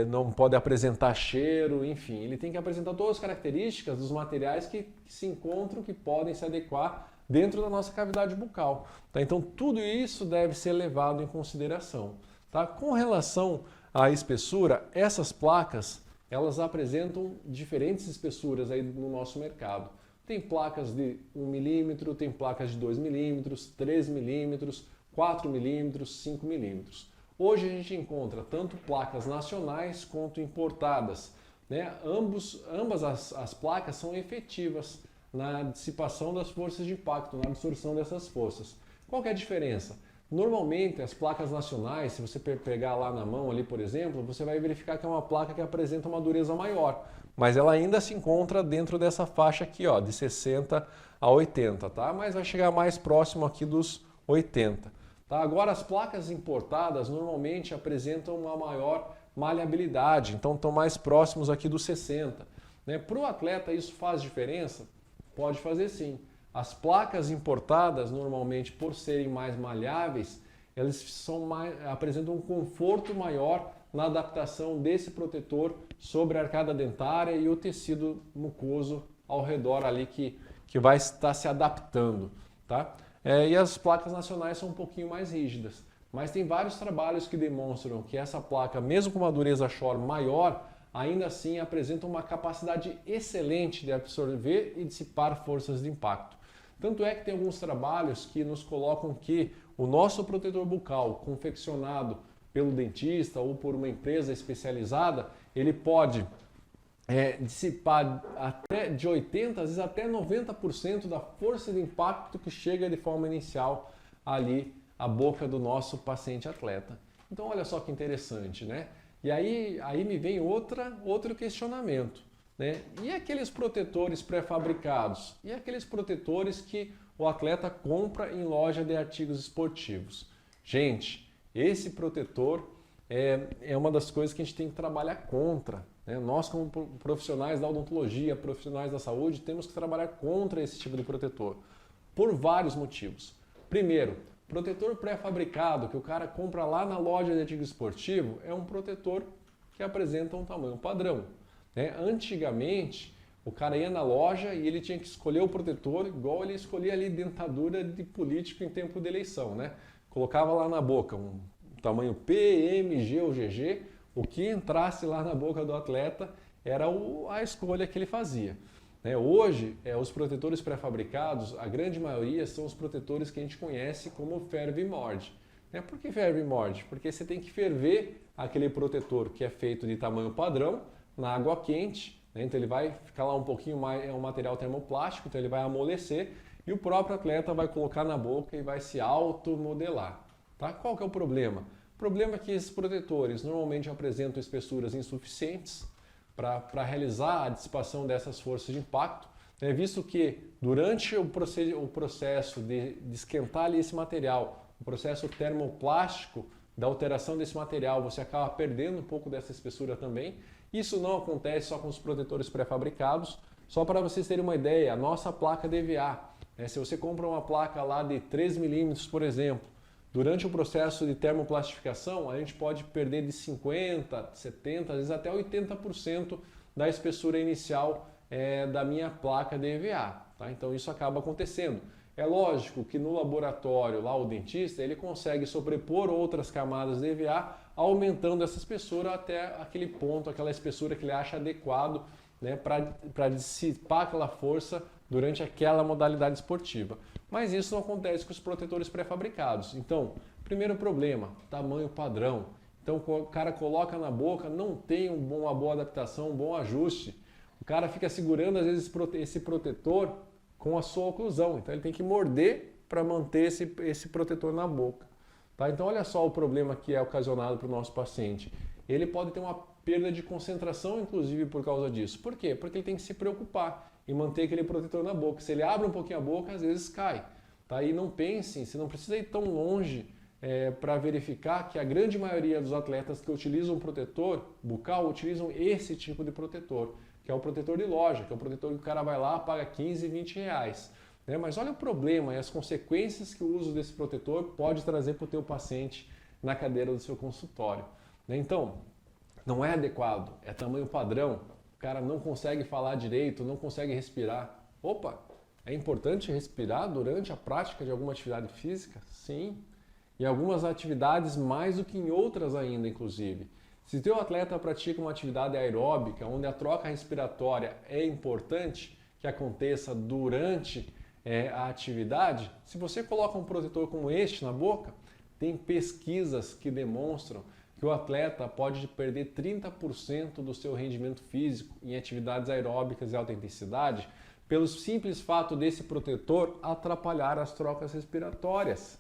não pode apresentar cheiro, enfim, ele tem que apresentar todas as características dos materiais que se encontram, que podem se adequar dentro da nossa cavidade bucal. Tá? Então tudo isso deve ser levado em consideração. Tá? Com relação à espessura, essas placas elas apresentam diferentes espessuras aí no nosso mercado. Tem placas de 1 milímetro, tem placas de 2 milímetros, 3 milímetros, 4 milímetros, 5 milímetros. Hoje a gente encontra tanto placas nacionais quanto importadas. Né? Ambas as placas são efetivas na dissipação das forças de impacto, na absorção dessas forças. Qual que é a diferença? Normalmente as placas nacionais, se você pegar lá na mão ali, por exemplo, você vai verificar que é uma placa que apresenta uma dureza maior, mas ela ainda se encontra dentro dessa faixa aqui, ó, de 60 a 80, tá? Mas vai chegar mais próximo aqui dos 80. Tá? Agora as placas importadas normalmente apresentam uma maior maleabilidade, então estão mais próximos aqui dos 60. Né? Para o atleta isso faz diferença? Pode fazer sim. As placas importadas, normalmente por serem mais maleáveis, elas apresentam um conforto maior na adaptação desse protetor sobre a arcada dentária e o tecido mucoso ao redor ali que vai estar se adaptando. Tá? E as placas nacionais são um pouquinho mais rígidas, mas tem vários trabalhos que demonstram que essa placa, mesmo com uma dureza SHOR maior, ainda assim apresenta uma capacidade excelente de absorver e dissipar forças de impacto. Tanto é que tem alguns trabalhos que nos colocam que o nosso protetor bucal, confeccionado pelo dentista ou por uma empresa especializada, ele pode dissipar até de 80%, às vezes até 90% da força de impacto que chega de forma inicial ali à boca do nosso paciente atleta. Então olha só que interessante, né? E aí me vem outro questionamento. Né? E aqueles protetores pré-fabricados? E aqueles protetores que o atleta compra em loja de artigos esportivos? Gente, esse protetor é uma das coisas que a gente tem que trabalhar contra. Né? Nós, como profissionais da odontologia, profissionais da saúde, temos que trabalhar contra esse tipo de protetor, por vários motivos. Primeiro, protetor pré-fabricado que o cara compra lá na loja de artigo esportivo é um protetor que apresenta um tamanho padrão. Antigamente, o cara ia na loja e ele tinha que escolher o protetor igual ele escolhia ali dentadura de político em tempo de eleição. Né? Colocava lá na boca um tamanho P, M, G ou GG, o que entrasse lá na boca do atleta era a escolha que ele fazia. Hoje, os protetores pré-fabricados, a grande maioria são os protetores que a gente conhece como ferve e morde. Por que ferve e morde? Porque você tem que ferver aquele protetor que é feito de tamanho padrão na água quente, né? Então ele vai ficar lá um pouquinho mais, é um material termoplástico, então ele vai amolecer e o próprio atleta vai colocar na boca e vai se automodelar. Tá? Qual que é o problema? O problema é que esses protetores normalmente apresentam espessuras insuficientes para realizar a dissipação dessas forças de impacto, né? Visto que durante o processo de esquentar ali esse material, o processo termoplástico da alteração desse material, você acaba perdendo um pouco dessa espessura também. Isso não acontece só com os protetores pré-fabricados. Só para vocês terem uma ideia, a nossa placa DVA, se você compra uma placa lá de 3 milímetros, por exemplo, durante o processo de termoplastificação, a gente pode perder de 50%, 70%, às vezes até 80% da espessura inicial da minha placa DVA. Tá? Então isso acaba acontecendo. É lógico que no laboratório, lá o dentista, ele consegue sobrepor outras camadas de EVA, aumentando essa espessura até aquele ponto, aquela espessura que ele acha adequado, né, para dissipar aquela força durante aquela modalidade esportiva. Mas isso não acontece com os protetores pré-fabricados. Então, primeiro problema, tamanho padrão. Então o cara coloca na boca, não tem uma boa adaptação, um bom ajuste. O cara fica segurando às vezes esse protetor com a sua oclusão, então ele tem que morder para manter esse protetor na boca. Tá? Então olha só o problema que é ocasionado para o nosso paciente. Ele pode ter uma perda de concentração, inclusive, por causa disso. Por quê? Porque ele tem que se preocupar em manter aquele protetor na boca. Se ele abre um pouquinho a boca, às vezes cai. Tá? E não pensem, você não precisa ir tão longe para verificar que a grande maioria dos atletas que utilizam protetor bucal utilizam esse tipo de protetor, que é o protetor de loja, que é o protetor que o cara vai lá, paga 15, 20 reais. Né? Mas olha o problema e as consequências que o uso desse protetor pode trazer para o teu paciente na cadeira do seu consultório. Né? Então, não é adequado, é tamanho padrão, o cara não consegue falar direito, não consegue respirar. Opa, é importante respirar durante a prática de alguma atividade física? Sim, em algumas atividades mais do que em outras ainda, inclusive. Se o teu atleta pratica uma atividade aeróbica, onde a troca respiratória é importante que aconteça durante a atividade, se você coloca um protetor como este na boca, tem pesquisas que demonstram que o atleta pode perder 30% do seu rendimento físico em atividades aeróbicas de alta intensidade pelo simples fato desse protetor atrapalhar as trocas respiratórias.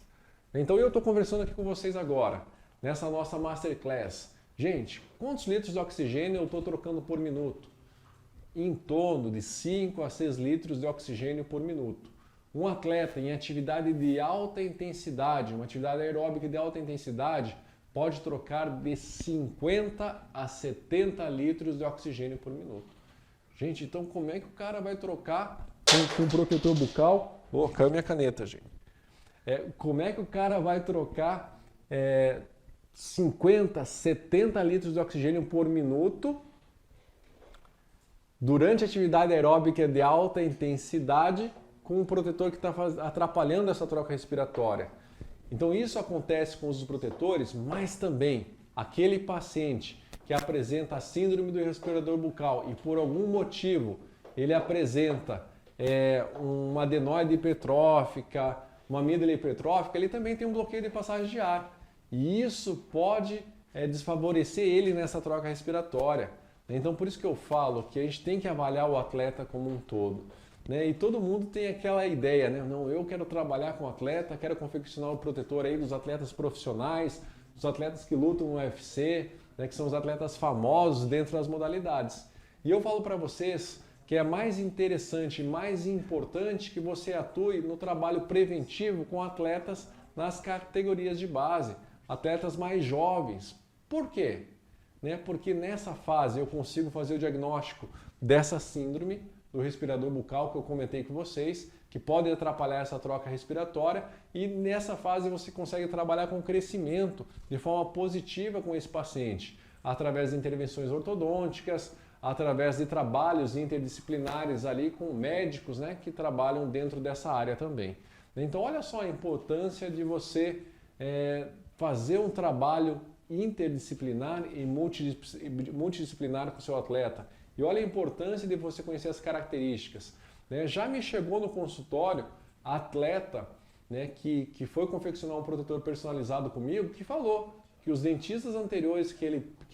Então eu estou conversando aqui com vocês agora, nessa nossa Masterclass. Gente, quantos litros de oxigênio eu estou trocando por minuto? Em torno de 5 a 6 litros de oxigênio por minuto. Um atleta em atividade de alta intensidade, uma atividade aeróbica de alta intensidade, pode trocar de 50 a 70 litros de oxigênio por minuto. Gente, então como é que o cara vai trocar com protetor bucal? Oh, caiu minha caneta, gente. Como é que o cara vai trocar 50, 70 litros de oxigênio por minuto durante a atividade aeróbica de alta intensidade com um protetor que está atrapalhando essa troca respiratória? Então isso acontece com os protetores, mas também aquele paciente que apresenta a síndrome do respirador bucal e por algum motivo ele apresenta uma adenoide hipertrófica, uma amígdala hipertrófica, ele também tem um bloqueio de passagem de ar. E isso pode desfavorecer ele nessa troca respiratória. Então por isso que eu falo que a gente tem que avaliar o atleta como um todo. Né? E todo mundo tem aquela ideia, né? Não, eu quero trabalhar com atleta, quero confeccionar o protetor aí dos atletas profissionais, dos atletas que lutam no UFC, né? Que são os atletas famosos dentro das modalidades. E eu falo para vocês que é mais interessante, mais importante que você atue no trabalho preventivo com atletas nas categorias de base, atletas mais jovens. Por quê? Né? Porque nessa fase eu consigo fazer o diagnóstico dessa síndrome do respirador bucal que eu comentei com vocês, que pode atrapalhar essa troca respiratória, e nessa fase você consegue trabalhar com crescimento de forma positiva com esse paciente, através de intervenções ortodônticas, através de trabalhos interdisciplinares ali com médicos, né, que trabalham dentro dessa área também. Então olha só a importância de você fazer um trabalho interdisciplinar e multidisciplinar com o seu atleta. E olha a importância de você conhecer as características. Né? Já me chegou no consultório atleta, né, que foi confeccionar um protetor personalizado comigo, que falou que os dentistas anteriores que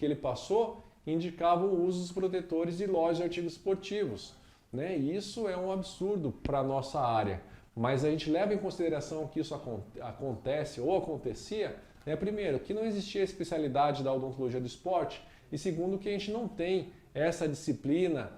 ele passou indicavam o uso dos protetores de lojas de artigos esportivos. Né? E isso é um absurdo para a nossa área. Mas a gente leva em consideração que isso acontece ou acontecia, né? Primeiro, que não existia a especialidade da odontologia do esporte, e segundo, que a gente não tem essa disciplina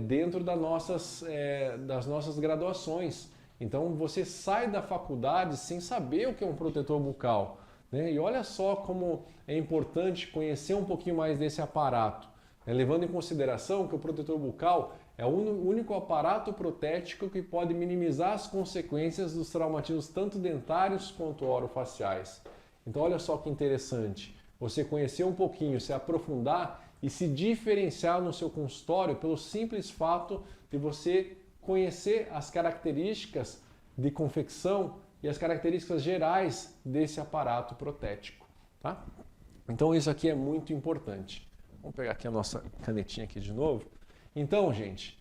dentro das nossas graduações. Então você sai da faculdade sem saber o que é um protetor bucal. né? E olha só como é importante conhecer um pouquinho mais desse aparato, né? Levando em consideração que o protetor bucal é o único aparato protético que pode minimizar as consequências dos traumatismos tanto dentários quanto orofaciais. Então olha só que interessante, você conhecer um pouquinho, se aprofundar e se diferenciar no seu consultório pelo simples fato de você conhecer as características de confecção e as características gerais desse aparato protético, tá? Então isso aqui é muito importante. Vamos pegar aqui a nossa canetinha aqui de novo. Então, gente,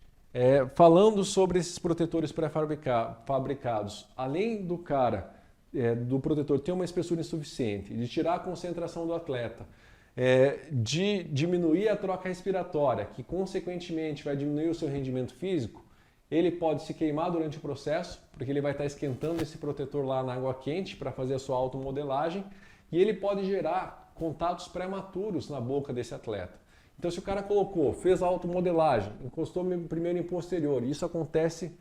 falando sobre esses protetores pré-fabricados, além do do protetor ter uma espessura insuficiente, de tirar a concentração do atleta, de diminuir a troca respiratória, que consequentemente vai diminuir o seu rendimento físico, ele pode se queimar durante o processo, porque ele vai estar esquentando esse protetor lá na água quente para fazer a sua automodelagem, e ele pode gerar contatos prematuros na boca desse atleta. Então, se o cara fez a automodelagem, encostou primeiro em posterior, e isso acontece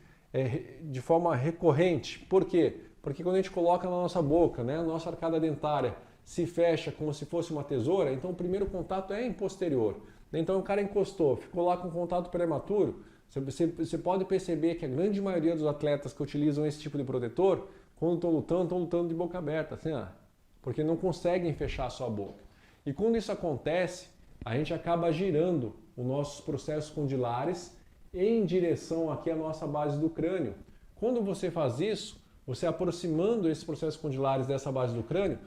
de forma recorrente. Por quê? Porque quando a gente coloca na nossa boca, né, a nossa arcada dentária se fecha como se fosse uma tesoura, então o primeiro contato é em posterior. Então, o cara encostou, ficou lá com contato prematuro. Você pode perceber que a grande maioria dos atletas que utilizam esse tipo de protetor, quando estão lutando de boca aberta, assim, porque não conseguem fechar a sua boca. E quando isso acontece, a gente acaba girando os nossos processos condilares em direção aqui à nossa base do crânio. Quando você faz isso, você aproximando esses processos condilares dessa base do crânio,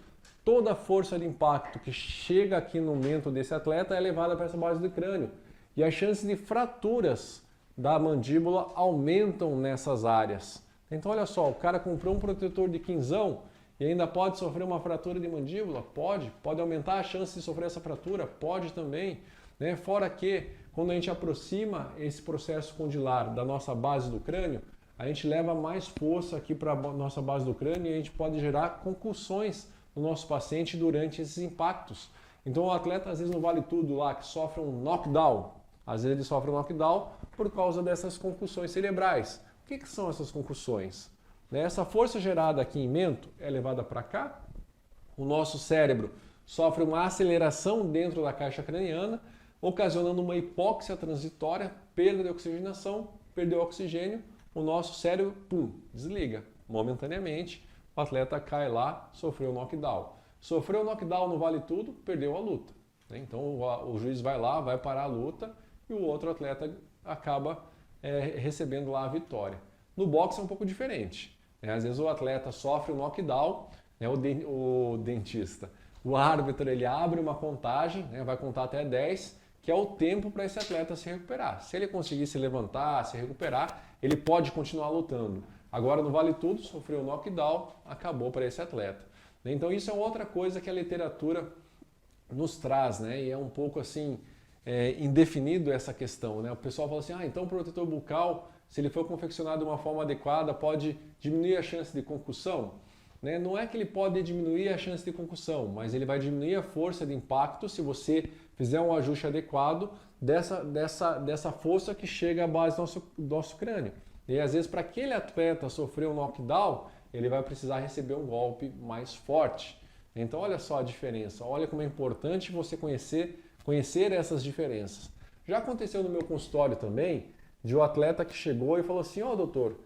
toda a força de impacto que chega aqui no mento desse atleta é levada para essa base do crânio. E as chances de fraturas da mandíbula aumentam nessas áreas. Então olha só, o cara comprou um protetor de quinzão e ainda pode sofrer uma fratura de mandíbula? Pode aumentar a chance de sofrer essa fratura? Pode também, né? Fora que, quando a gente aproxima esse processo condilar da nossa base do crânio, a gente leva mais força aqui para a nossa base do crânio e a gente pode gerar concussões no nosso paciente durante esses impactos. Então o atleta às vezes não vale tudo lá, que sofre um knockdown. Às vezes ele sofre um knockdown por causa dessas concussões cerebrais. O que são essas concussões? Essa força gerada aqui em mento é levada para cá, o nosso cérebro sofre uma aceleração dentro da caixa craniana, ocasionando uma hipóxia transitória, perda de oxigenação, perdeu oxigênio, o nosso cérebro, desliga momentaneamente, o atleta cai lá, sofreu knockdown. Sofreu knockdown no vale tudo, perdeu a luta. Então o juiz vai lá, vai parar a luta e o outro atleta acaba recebendo lá a vitória. No boxe é um pouco diferente. Às vezes o atleta sofre um knockdown, o dentista, o árbitro ele abre uma contagem, vai contar até 10, que é o tempo para esse atleta se recuperar. Se ele conseguir se levantar, se recuperar, ele pode continuar lutando. Agora no vale tudo, sofreu um knockdown, acabou para esse atleta. Então isso é outra coisa que a literatura nos traz, né? E é um pouco assim indefinido essa questão, né? O pessoal fala assim, então o protetor bucal, se ele for confeccionado de uma forma adequada, pode diminuir a chance de concussão? Né? Não é que ele pode diminuir a chance de concussão, mas ele vai diminuir a força de impacto se você fizer um ajuste adequado dessa força que chega à base do nosso crânio. E às vezes para aquele atleta sofrer um knockdown, ele vai precisar receber um golpe mais forte. Então olha só a diferença, olha como é importante você conhecer essas diferenças. Já aconteceu no meu consultório também, de um atleta que chegou e falou assim, doutor,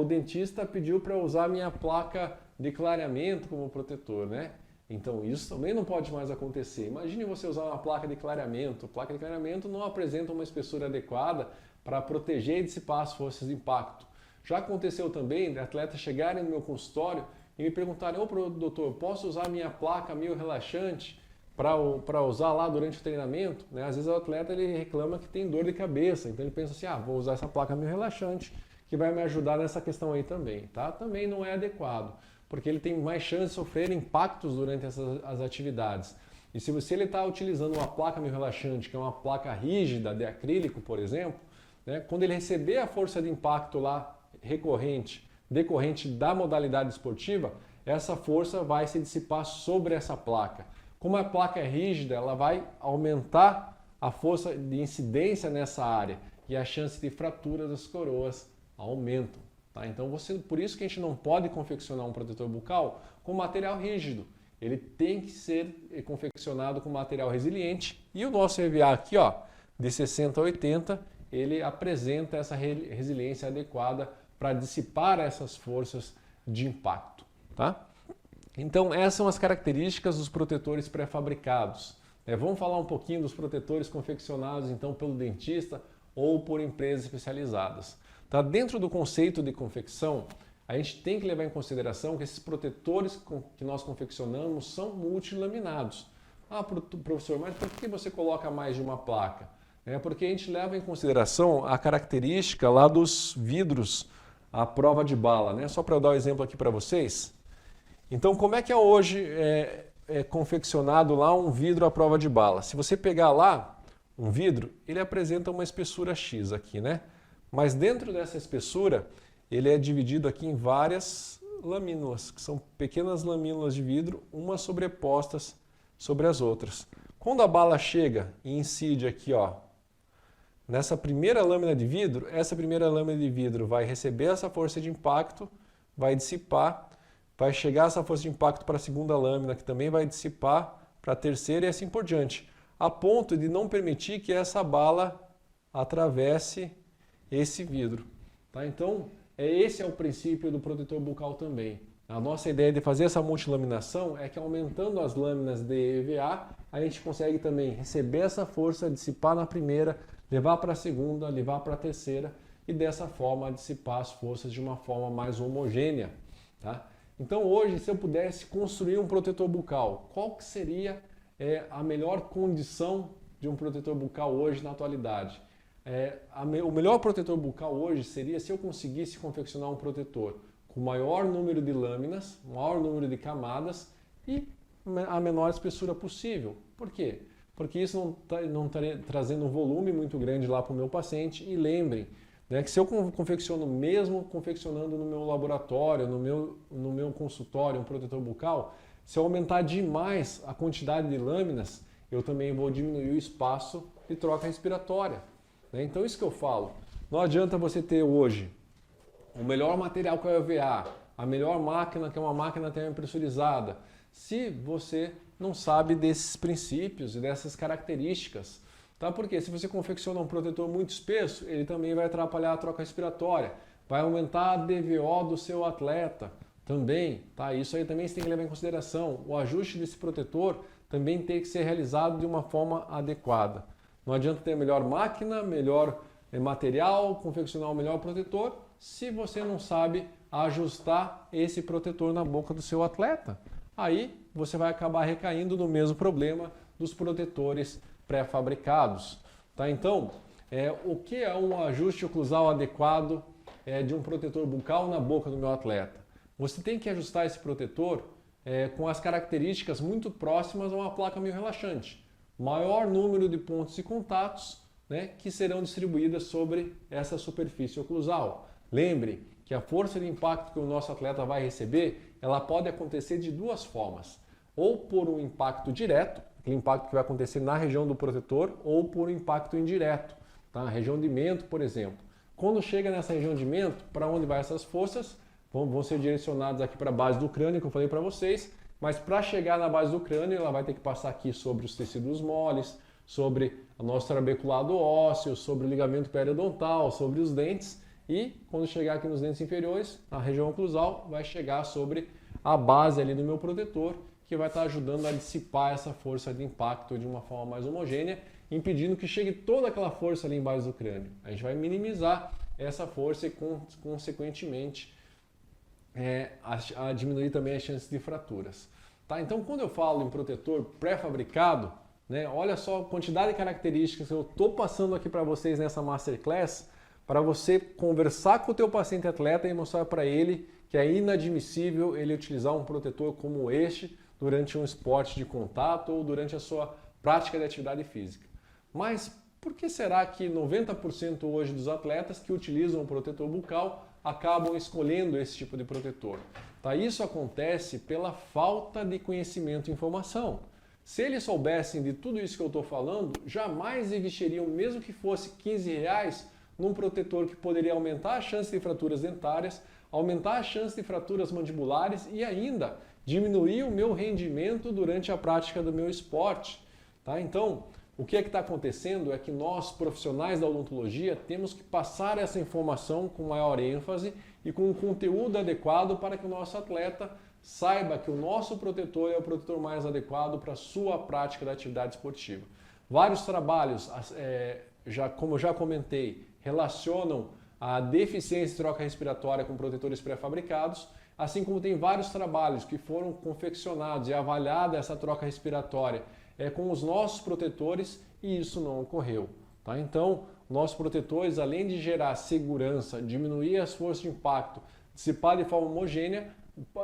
o dentista pediu para usar a minha placa de clareamento como protetor, né? Então isso também não pode mais acontecer. Imagine você usar uma placa de clareamento. Placa de clareamento não apresenta uma espessura adequada para proteger e dissipar as forças de impacto. Já aconteceu também de atletas chegarem no meu consultório e me perguntarem, doutor, posso usar a minha placa meio relaxante para usar lá durante o treinamento? Né? Às vezes o atleta ele reclama que tem dor de cabeça, então ele pensa assim, vou usar essa placa meio relaxante, que vai me ajudar nessa questão aí também. Tá? Também não é adequado, porque ele tem mais chance de sofrer impactos durante as atividades. E se ele está utilizando uma placa meio relaxante, que é uma placa rígida de acrílico, por exemplo, né? Quando ele receber a força de impacto lá decorrente da modalidade esportiva, essa força vai se dissipar sobre essa placa. Como a placa é rígida, ela vai aumentar a força de incidência nessa área e a chance de fratura das coroas aumentam. Tá? Então, por isso que a gente não pode confeccionar um protetor bucal com material rígido. ele tem que ser confeccionado com material resiliente. E o nosso EVA aqui, ó, de 60 a 80, ele apresenta essa resiliência adequada para dissipar essas forças de impacto, tá? Então, essas são as características dos protetores pré-fabricados. Vamos falar um pouquinho dos protetores confeccionados então pelo dentista ou por empresas especializadas. Tá? Dentro do conceito de confecção, a gente tem que levar em consideração que esses protetores que nós confeccionamos são multilaminados. Ah, professor, mas por que você coloca mais de uma placa? Porque a gente leva em consideração a característica lá dos vidros à prova de bala, né? Só para eu dar um exemplo aqui para vocês. Então, como é que hoje é confeccionado lá um vidro à prova de bala? Se você pegar lá um vidro, ele apresenta uma espessura X aqui, né? Mas dentro dessa espessura, ele é dividido aqui em várias lamínulas, que são pequenas lamínulas de vidro, umas sobrepostas sobre as outras. Quando a bala chega e incide aqui, ó, nessa primeira lâmina de vidro, essa primeira lâmina de vidro vai receber essa força de impacto, vai dissipar, vai chegar essa força de impacto para a segunda lâmina, que também vai dissipar para a terceira e assim por diante, a ponto de não permitir que essa bala atravesse esse vidro. Tá? Então, esse é o princípio do protetor bucal também. A nossa ideia de fazer essa multilaminação é que aumentando as lâminas de EVA, a gente consegue também receber essa força, dissipar na primeira, levar para a segunda, levar para a terceira e dessa forma dissipar as forças de uma forma mais homogênea. Tá? Então hoje, se eu pudesse construir um protetor bucal, qual que seria a melhor condição de um protetor bucal hoje na atualidade? O melhor protetor bucal hoje seria se eu conseguisse confeccionar um protetor com maior número de lâminas, maior número de camadas e a menor espessura possível. Por quê? Porque isso não estaria trazendo um volume muito grande lá para o meu paciente. E lembrem, que se eu confecciono, mesmo confeccionando no meu laboratório, no meu consultório, um protetor bucal, se eu aumentar demais a quantidade de lâminas, eu também vou diminuir o espaço de troca respiratória. Então isso que eu falo, não adianta você ter hoje o melhor material que é o EVA, a melhor máquina que é uma máquina termopressurizada, se você não sabe desses princípios e dessas características. Tá? Porque se você confecciona um protetor muito espesso, ele também vai atrapalhar a troca respiratória, vai aumentar a DVO do seu atleta também. Tá? Isso aí também você tem que levar em consideração. O ajuste desse protetor também tem que ser realizado de uma forma adequada. Não adianta ter a melhor máquina, melhor material, confeccionar o melhor protetor, se você não sabe ajustar esse protetor na boca do seu atleta. Aí você vai acabar recaindo no mesmo problema dos protetores pré-fabricados. Tá? Então, o que é um ajuste oclusal adequado de um protetor bucal na boca do meu atleta? Você tem que ajustar esse protetor com as características muito próximas a uma placa meio relaxante. Maior número de pontos e contatos, que serão distribuídas sobre essa superfície oclusal. Lembre que a força de impacto que o nosso atleta vai receber, ela pode acontecer de duas formas. Ou por um impacto direto, aquele impacto que vai acontecer na região do protetor, ou por um impacto indireto, tá? A região de mento, por exemplo. Quando chega nessa região de mento, para onde vai essas forças? Vão ser direcionadas aqui para a base do crânio, que eu falei para vocês, mas para chegar na base do crânio, ela vai ter que passar aqui sobre os tecidos moles, sobre o nosso trabeculado ósseo, sobre o ligamento periodontal, sobre os dentes, e quando chegar aqui nos dentes inferiores, na região oclusal, vai chegar sobre a base ali do meu protetor, que vai estar ajudando a dissipar essa força de impacto de uma forma mais homogênea, impedindo que chegue toda aquela força ali embaixo do crânio. A gente vai minimizar essa força e, consequentemente, a diminuir também as chances de fraturas. Tá? Então, quando eu falo em protetor pré-fabricado, olha só a quantidade de características que eu estou passando aqui para vocês nessa Masterclass, para você conversar com o teu paciente atleta e mostrar para ele que é inadmissível ele utilizar um protetor como este durante um esporte de contato ou durante a sua prática de atividade física. Mas por que será que 90% hoje dos atletas que utilizam o protetor bucal acabam escolhendo esse tipo de protetor? Tá? Isso acontece pela falta de conhecimento e informação. Se eles soubessem de tudo isso que eu estou falando, jamais investiriam, mesmo que fosse R$15, num protetor que poderia aumentar a chance de fraturas dentárias, aumentar a chance de fraturas mandibulares e ainda diminuir o meu rendimento durante a prática do meu esporte. Tá? Então, o que é que está acontecendo é que nós, profissionais da odontologia, temos que passar essa informação com maior ênfase e com um conteúdo adequado para que o nosso atleta saiba que o nosso protetor é o protetor mais adequado para a sua prática da atividade esportiva. Vários trabalhos, como eu já comentei, relacionam a deficiência de troca respiratória com protetores pré-fabricados, assim como tem vários trabalhos que foram confeccionados e avaliada essa troca respiratória com os nossos protetores e isso não ocorreu. Tá? Então, nossos protetores, além de gerar segurança, diminuir as forças de impacto, dissipar de forma homogênea,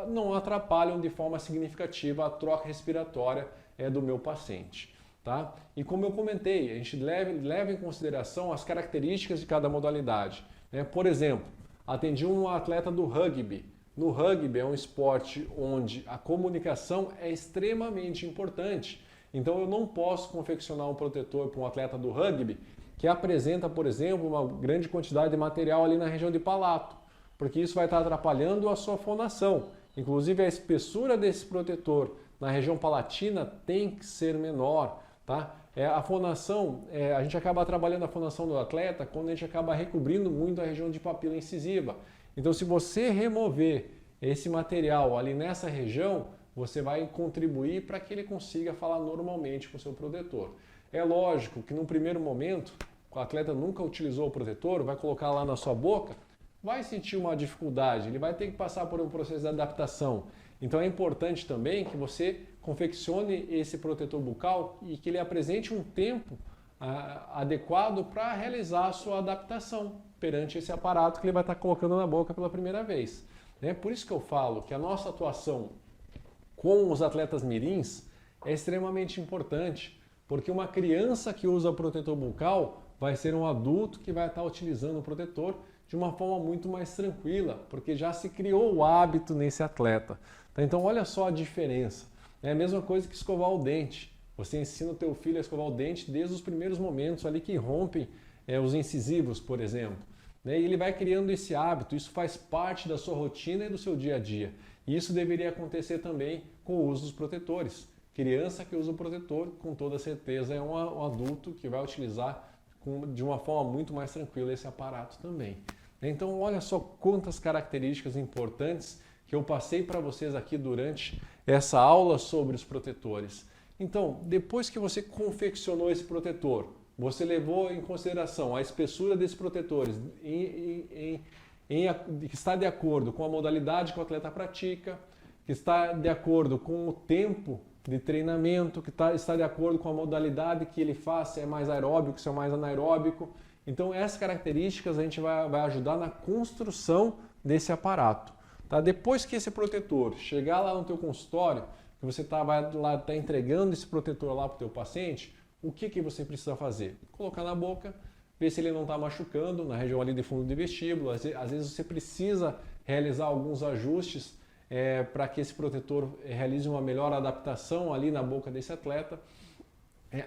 não atrapalham de forma significativa a troca respiratória do meu paciente. Tá? E como eu comentei, a gente leva em consideração as características de cada modalidade. Né? Por exemplo, atendi um atleta do rugby. No rugby é um esporte onde a comunicação é extremamente importante. Então eu não posso confeccionar um protetor para um atleta do rugby que apresenta, por exemplo, uma grande quantidade de material ali na região de palato, porque isso vai estar atrapalhando a sua fonação. Inclusive a espessura desse protetor na região palatina tem que ser menor. Tá? A fonação, a gente acaba trabalhando a fonação do atleta quando a gente acaba recobrindo muito a região de papila incisiva. Então se você remover esse material ali nessa região, você vai contribuir para que ele consiga falar normalmente com o seu protetor. É lógico que no primeiro momento, o atleta nunca utilizou o protetor, vai colocar lá na sua boca, vai sentir uma dificuldade, ele vai ter que passar por um processo de adaptação. Então é importante também que você confeccione esse protetor bucal e que ele apresente um tempo adequado para realizar a sua adaptação perante esse aparato que ele vai estar colocando na boca pela primeira vez. Por isso que eu falo que a nossa atuação com os atletas mirins é extremamente importante, porque uma criança que usa protetor bucal vai ser um adulto que vai estar utilizando o protetor de uma forma muito mais tranquila, porque já se criou o hábito nesse atleta. Então olha só a diferença. É a mesma coisa que escovar o dente. Você ensina o teu filho a escovar o dente desde os primeiros momentos ali que rompem os incisivos, por exemplo. E ele vai criando esse hábito, isso faz parte da sua rotina e do seu dia a dia. E isso deveria acontecer também com o uso dos protetores. Criança que usa o protetor, com toda certeza, é um adulto que vai utilizar de uma forma muito mais tranquila esse aparato também. Então olha só quantas características importantes que eu passei para vocês aqui durante essa aula sobre os protetores. Então, depois que você confeccionou esse protetor, você levou em consideração a espessura desses protetores que está de acordo com a modalidade que o atleta pratica, que está de acordo com o tempo de treinamento, que está de acordo com a modalidade que ele faz, se é mais aeróbico, se é mais anaeróbico. Então essas características a gente vai ajudar na construção desse aparato. Tá? Depois que esse protetor chegar lá no teu consultório, que você vai tá entregando esse protetor lá para o teu paciente, o que você precisa fazer? Colocar na boca, ver se ele não está machucando na região ali de fundo de vestíbulo. Às vezes você precisa realizar alguns ajustes para que esse protetor realize uma melhor adaptação ali na boca desse atleta.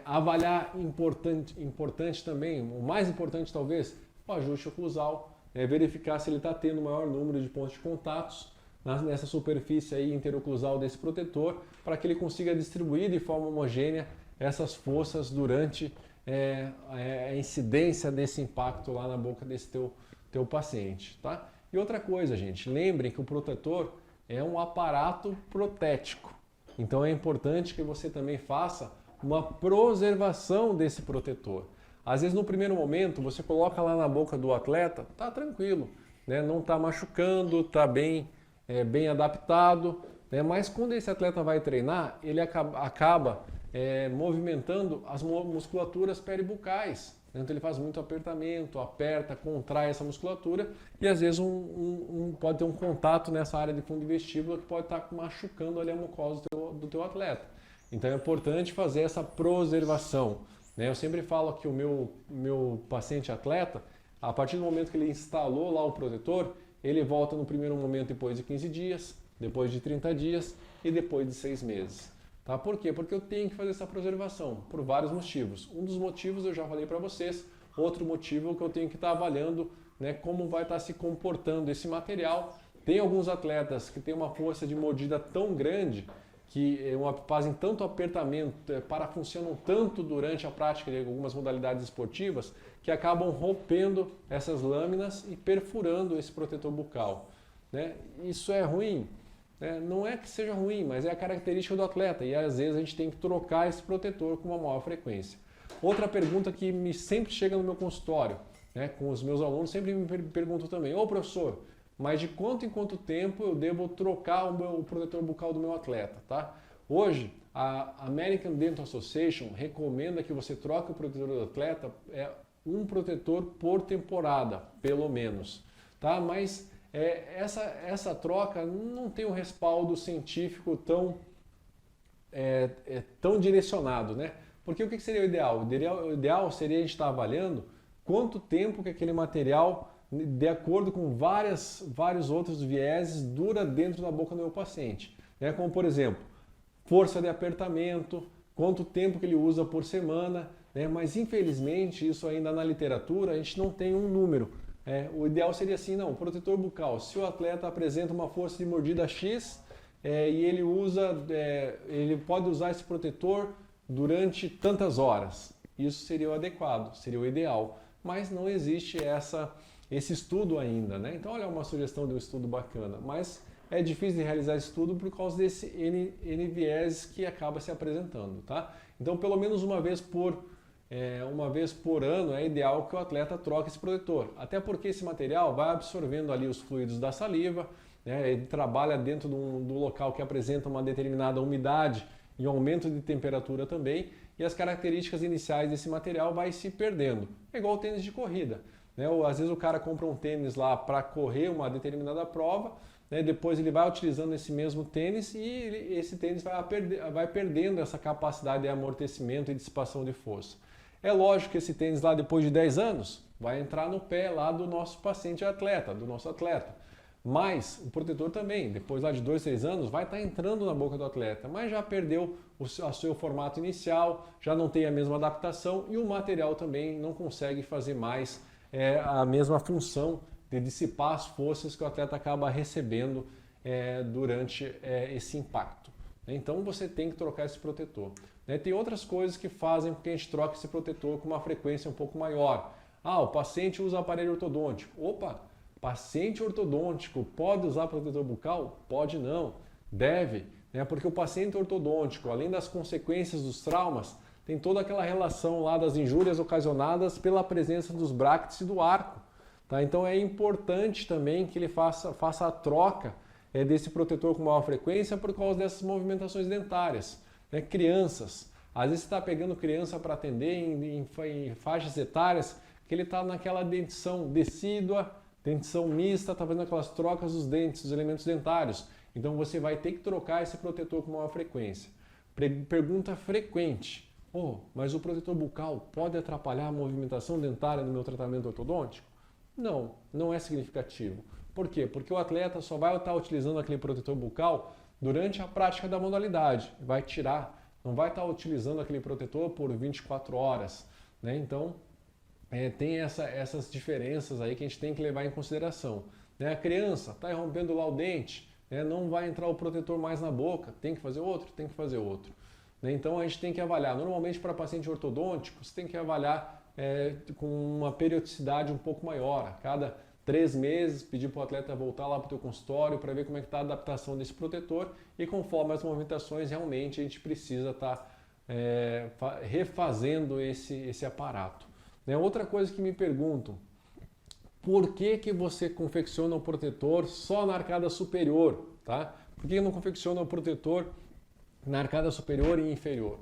Avaliar importante também, o mais importante talvez, o ajuste oclusal, verificar se ele está tendo o maior número de pontos de contatos nessa superfície aí interoclusal desse protetor, para que ele consiga distribuir de forma homogênea essas forças durante a incidência desse impacto lá na boca desse teu paciente. Tá? E outra coisa, gente, lembrem que o protetor é um aparato protético, então é importante que você também faça uma preservação desse protetor. Às vezes no primeiro momento você coloca lá na boca do atleta, tá tranquilo, né? Não está machucando, está bem adaptado, né? Mas quando esse atleta vai treinar, ele acaba movimentando as musculaturas peribucais. Então ele faz muito apertamento, aperta, contrai essa musculatura e às vezes pode ter um contato nessa área de fundo de vestíbula que pode estar machucando ali a mucosa do teu atleta. Então é importante fazer essa preservação. Eu sempre falo que o meu paciente atleta, a partir do momento que ele instalou lá o protetor, ele volta no primeiro momento depois de 15 dias, depois de 30 dias e depois de 6 meses. Tá? Por quê? Porque eu tenho que fazer essa preservação, por vários motivos. Um dos motivos eu já falei para vocês, outro motivo é que eu tenho que estar avaliando, né, como vai estar se comportando esse material Tem alguns atletas que têm uma força de mordida tão grande que fazem tanto apertamento, parafuncionam tanto durante a prática de algumas modalidades esportivas, que acabam rompendo essas lâminas e perfurando esse protetor bucal. Né? Isso é ruim? Não é que seja ruim, mas é a característica do atleta e às vezes a gente tem que trocar esse protetor com uma maior frequência. Outra pergunta que sempre chega no meu consultório, né, com os meus alunos, sempre me perguntam também: ô professor, mas de quanto em quanto tempo eu devo trocar o protetor bucal do meu atleta? Tá? Hoje, a American Dental Association recomenda que você troque o protetor do atleta um protetor por temporada, pelo menos. Tá? Mas essa troca não tem um respaldo científico tão direcionado, né? Porque o que seria o ideal? O ideal seria a gente estar avaliando quanto tempo que aquele material, de acordo com vários outros vieses, dura dentro da boca do meu paciente. Né? Como, por exemplo, força de apertamento, quanto tempo que ele usa por semana, né? Mas infelizmente isso ainda na literatura a gente não tem um número. O ideal seria assim, não, protetor bucal, se o atleta apresenta uma força de mordida X e ele pode usar esse protetor durante tantas horas, isso seria o adequado, seria o ideal, mas não existe esse estudo ainda, né? Então olha uma sugestão de um estudo bacana, mas é difícil de realizar esse estudo por causa desse N vieses que acaba se apresentando, tá? Então pelo menos uma vez por ano é ideal que o atleta troque esse protetor, até porque esse material vai absorvendo ali os fluidos da saliva, né? Ele trabalha dentro do local que apresenta uma determinada umidade e um aumento de temperatura também, e as características iniciais desse material vai se perdendo. É igual o tênis de corrida, né? Às vezes o cara compra um tênis lá para correr uma determinada prova, né? Depois ele vai utilizando esse mesmo tênis e esse tênis vai perdendo essa capacidade de amortecimento e dissipação de força. É lógico que esse tênis lá depois de 10 anos vai entrar no pé lá do nosso paciente atleta, do nosso atleta. Mas o protetor também, depois lá de 2, 3 anos, vai estar entrando na boca do atleta, mas já perdeu o seu formato inicial, já não tem a mesma adaptação e o material também não consegue fazer mais a mesma função de dissipar as forças que o atleta acaba recebendo durante esse impacto. Então você tem que trocar esse protetor. Tem outras coisas que fazem com que a gente troque esse protetor com uma frequência um pouco maior. O paciente usa aparelho ortodôntico. Opa! Paciente ortodôntico pode usar protetor bucal? Pode não, deve, né? Porque o paciente ortodôntico, além das consequências dos traumas, tem toda aquela relação lá das injúrias ocasionadas pela presença dos bractes e do arco. Tá? Então é importante também que ele faça a troca desse protetor com maior frequência por causa dessas movimentações dentárias. Né? Crianças, às vezes você está pegando criança para atender em faixas etárias que ele está naquela dentição decídua, dentição mista, está fazendo aquelas trocas dos dentes, dos elementos dentários. Então você vai ter que trocar esse protetor com maior frequência. Pergunta frequente: mas o protetor bucal pode atrapalhar a movimentação dentária no meu tratamento ortodôntico? Não, não é significativo. Por quê? Porque o atleta só vai estar utilizando aquele protetor bucal durante a prática da modalidade. Vai tirar, não vai estar utilizando aquele protetor por 24 horas. Né? Então, tem essas diferenças aí que a gente tem que levar em consideração. Né? A criança está rompendo lá o dente, não vai entrar o protetor mais na boca, tem que fazer outro, tem que fazer outro. Né? Então a gente tem que avaliar, normalmente para paciente ortodôntico, você tem que avaliar com uma periodicidade um pouco maior, a cada 3 meses, pedir para o atleta voltar lá para o teu consultório para ver como é que está a adaptação desse protetor e conforme as movimentações realmente a gente precisa estar refazendo esse aparato. Outra coisa que me perguntam: por que você confecciona o protetor só na arcada superior? Tá? Por que não confecciona o protetor na arcada superior e inferior?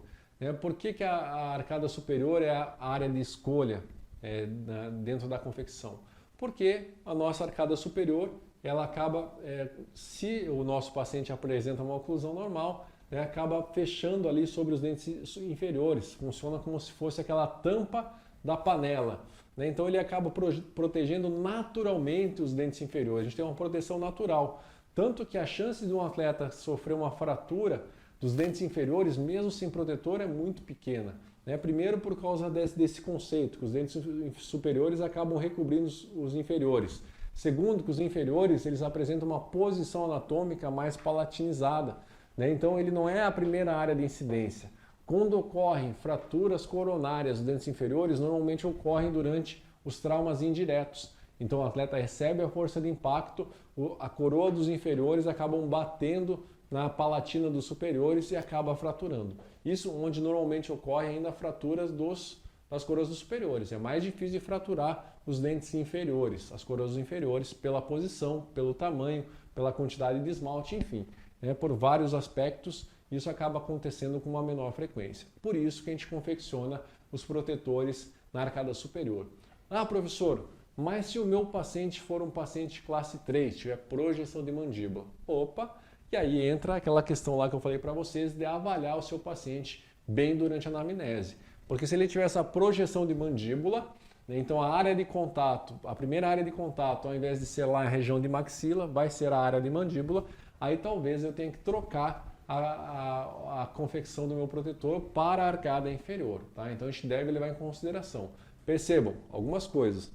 Por que a arcada superior é a área de escolha dentro da confecção? Porque a nossa arcada superior, ela acaba, se o nosso paciente apresenta uma oclusão normal, acaba fechando ali sobre os dentes inferiores, funciona como se fosse aquela tampa da panela. Então ele acaba protegendo naturalmente os dentes inferiores. A gente tem uma proteção natural. Tanto que a chance de um atleta sofrer uma fratura dos dentes inferiores, mesmo sem protetor, é muito pequena. Primeiro por causa desse conceito, que os dentes superiores acabam recobrindo os inferiores. Segundo, que os inferiores eles apresentam uma posição anatômica mais palatinizada, né? Então ele não é a primeira área de incidência. Quando ocorrem fraturas coronárias dos dentes inferiores, normalmente ocorrem durante os traumas indiretos. Então o atleta recebe a força de impacto, a coroa dos inferiores acabam batendo na palatina dos superiores e acaba fraturando. Isso onde normalmente ocorre ainda fraturas das coroas dos superiores. É mais difícil de fraturar os dentes inferiores, as coroas inferiores, pela posição, pelo tamanho, pela quantidade de esmalte, enfim. Por vários aspectos, isso acaba acontecendo com uma menor frequência. Por isso que a gente confecciona os protetores na arcada superior. Ah, professor, mas se o meu paciente for um paciente classe 3, tiver projeção de mandíbula, opa, e aí entra aquela questão lá que eu falei para vocês de avaliar o seu paciente bem durante a anamnese. Porque se ele tiver essa projeção de mandíbula, né, então a área de contato, a primeira área de contato, ao invés de ser lá a região de maxila, vai ser a área de mandíbula, aí talvez eu tenha que trocar a confecção do meu protetor para a arcada inferior. Tá? Então a gente deve levar em consideração. Percebam algumas coisas.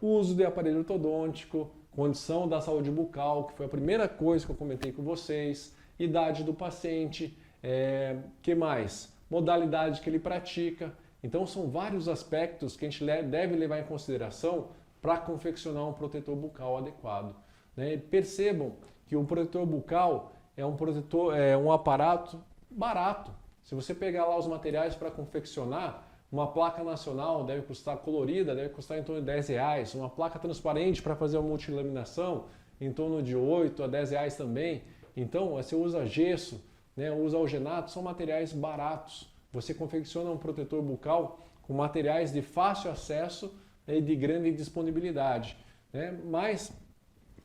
Uso de aparelho ortodôntico, condição da saúde bucal, que foi a primeira coisa que eu comentei com vocês, idade do paciente, que mais? Modalidade que ele pratica. Então são vários aspectos que a gente deve levar em consideração para confeccionar um protetor bucal adequado. Né? Percebam que o protetor bucal é um aparato barato. Se você pegar lá os materiais para confeccionar, uma placa nacional deve custar colorida, deve custar em torno de R$10. Uma placa transparente para fazer a multilaminação, em torno de R$8 a R$10 também. Então, você usa gesso, né, usa algenato, são materiais baratos. Você confecciona um protetor bucal com materiais de fácil acesso e de grande disponibilidade. Né? Mas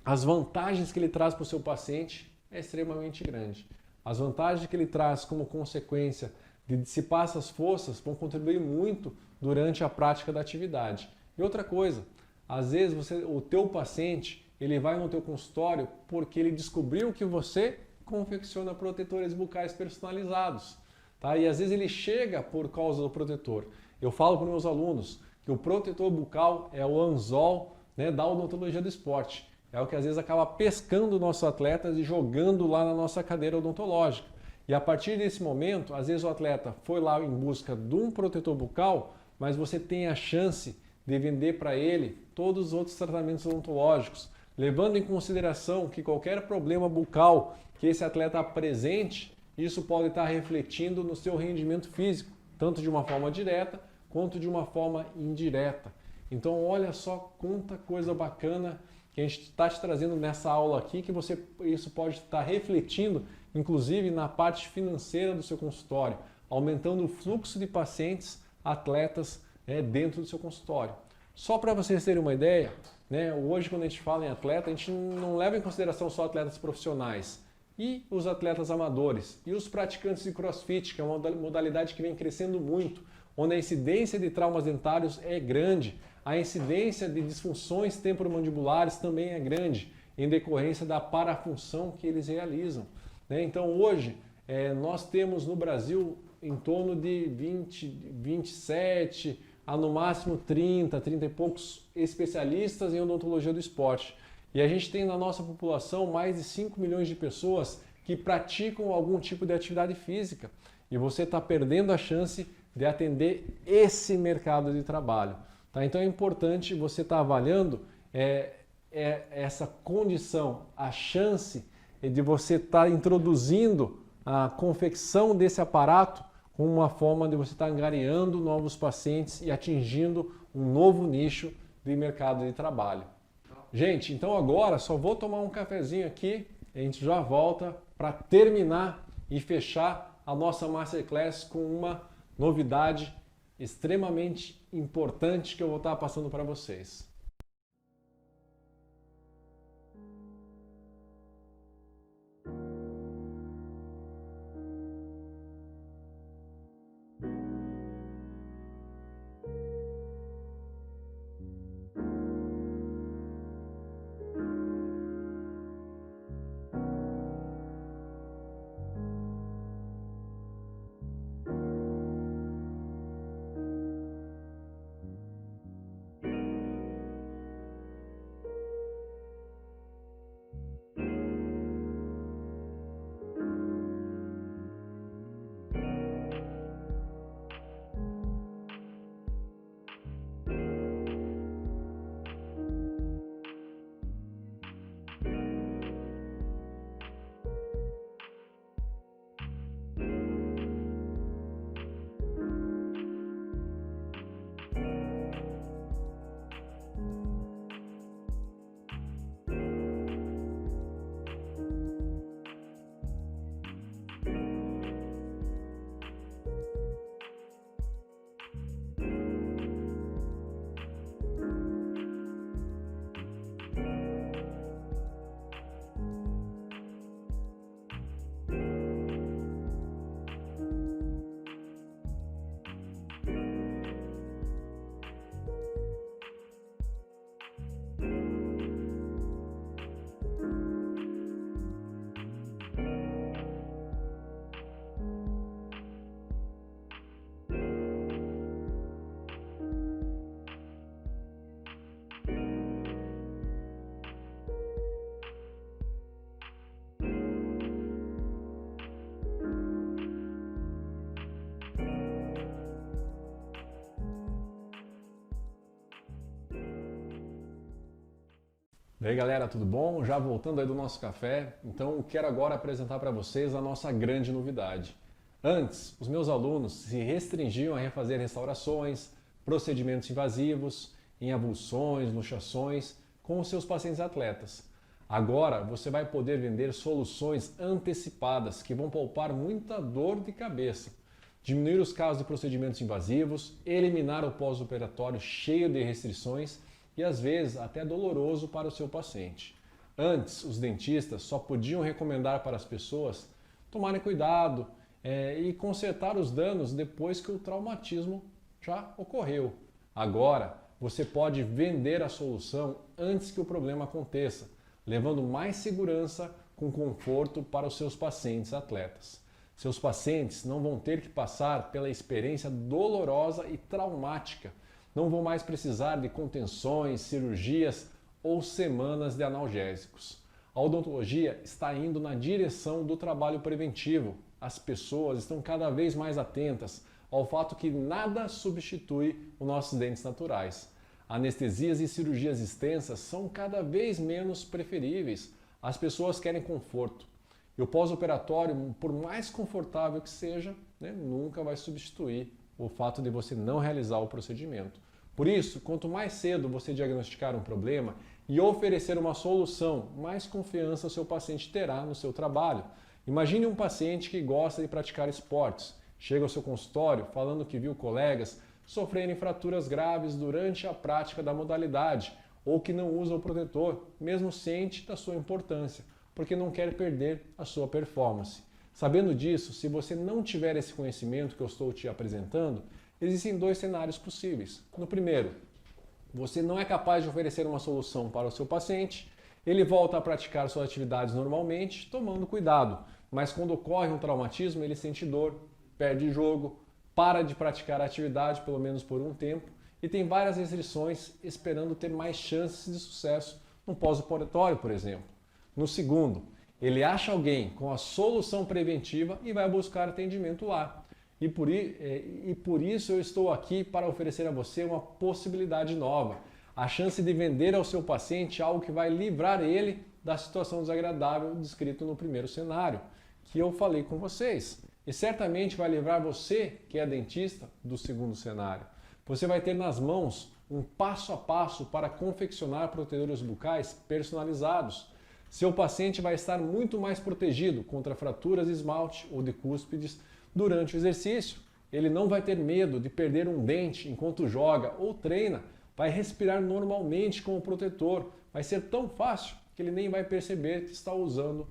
as vantagens que ele traz para o seu paciente é extremamente grande. As vantagens que ele traz como consequência de dissipar essas forças vão contribuir muito durante a prática da atividade. E outra coisa, às vezes o teu paciente ele vai no teu consultório porque ele descobriu que você confecciona protetores bucais personalizados. Tá? E às vezes ele chega por causa do protetor. Eu falo para os meus alunos que o protetor bucal é o anzol, né, da odontologia do esporte. É o que às vezes acaba pescando nossos atletas e jogando lá na nossa cadeira odontológica. E a partir desse momento, às vezes o atleta foi lá em busca de um protetor bucal, mas você tem a chance de vender para ele todos os outros tratamentos odontológicos, levando em consideração que qualquer problema bucal que esse atleta apresente, isso pode estar refletindo no seu rendimento físico, tanto de uma forma direta quanto de uma forma indireta. Então olha só quanta coisa bacana que a gente está te trazendo nessa aula aqui, que isso pode estar refletindo, inclusive na parte financeira do seu consultório, aumentando o fluxo de pacientes, atletas, dentro do seu consultório. Só para vocês terem uma ideia, né, hoje quando a gente fala em atleta, a gente não leva em consideração só atletas profissionais, e os atletas amadores, e os praticantes de CrossFit, que é uma modalidade que vem crescendo muito, onde a incidência de traumas dentários é grande, a incidência de disfunções temporomandibulares também é grande, em decorrência da parafunção que eles realizam. Né? Então hoje nós temos no Brasil em torno de 20, 27 a no máximo 30 e poucos especialistas em odontologia do esporte. E a gente tem na nossa população mais de 5 milhões de pessoas que praticam algum tipo de atividade física. E você está perdendo a chance de atender esse mercado de trabalho. Tá? Então é importante você estar avaliando essa condição, a chance de você estar introduzindo a confecção desse aparato como uma forma de você estar angariando novos pacientes e atingindo um novo nicho de mercado de trabalho. Gente, então agora só vou tomar um cafezinho aqui, a gente já volta para terminar e fechar a nossa Masterclass com uma novidade extremamente importante que eu vou estar passando para vocês. E aí galera, tudo bom? Já voltando aí do nosso café, então quero agora apresentar para vocês a nossa grande novidade. Antes, os meus alunos se restringiam a refazer restaurações, procedimentos invasivos, em avulsões, luxações, com os seus pacientes atletas. Agora você vai poder vender soluções antecipadas que vão poupar muita dor de cabeça, diminuir os casos de procedimentos invasivos, eliminar o pós-operatório cheio de restrições e às vezes até doloroso para o seu paciente. Antes, os dentistas só podiam recomendar para as pessoas tomarem cuidado e consertar os danos depois que o traumatismo já ocorreu. Agora, você pode vender a solução antes que o problema aconteça, levando mais segurança com conforto para os seus pacientes atletas. Seus pacientes não vão ter que passar pela experiência dolorosa e traumática, não vão mais precisar de contenções, cirurgias ou semanas de analgésicos. A odontologia está indo na direção do trabalho preventivo. As pessoas estão cada vez mais atentas ao fato que nada substitui os nossos dentes naturais. Anestesias e cirurgias extensas são cada vez menos preferíveis. As pessoas querem conforto. E o pós-operatório, por mais confortável que seja, nunca vai substituir o fato de você não realizar o procedimento. Por isso, quanto mais cedo você diagnosticar um problema e oferecer uma solução, mais confiança o seu paciente terá no seu trabalho. Imagine um paciente que gosta de praticar esportes. Chega ao seu consultório falando que viu colegas sofrerem fraturas graves durante a prática da modalidade ou que não usa o protetor, mesmo ciente da sua importância, porque não quer perder a sua performance. Sabendo disso, se você não tiver esse conhecimento que eu estou te apresentando, existem dois cenários possíveis. No primeiro, você não é capaz de oferecer uma solução para o seu paciente, ele volta a praticar suas atividades normalmente, tomando cuidado, mas quando ocorre um traumatismo, ele sente dor, perde jogo, para de praticar a atividade pelo menos por um tempo e tem várias restrições esperando ter mais chances de sucesso no pós-operatório, por exemplo. No segundo, ele acha alguém com a solução preventiva e vai buscar atendimento lá. E por isso eu estou aqui para oferecer a você uma possibilidade nova, a chance de vender ao seu paciente algo que vai livrar ele da situação desagradável descrito no primeiro cenário, que eu falei com vocês. E certamente vai livrar você, que é dentista, do segundo cenário. Você vai ter nas mãos um passo a passo para confeccionar protetores bucais personalizados. Seu paciente vai estar muito mais protegido contra fraturas de esmalte ou de cúspides durante o exercício. Ele não vai ter medo de perder um dente enquanto joga ou treina. Vai respirar normalmente com o protetor. Vai ser tão fácil que ele nem vai perceber que está usando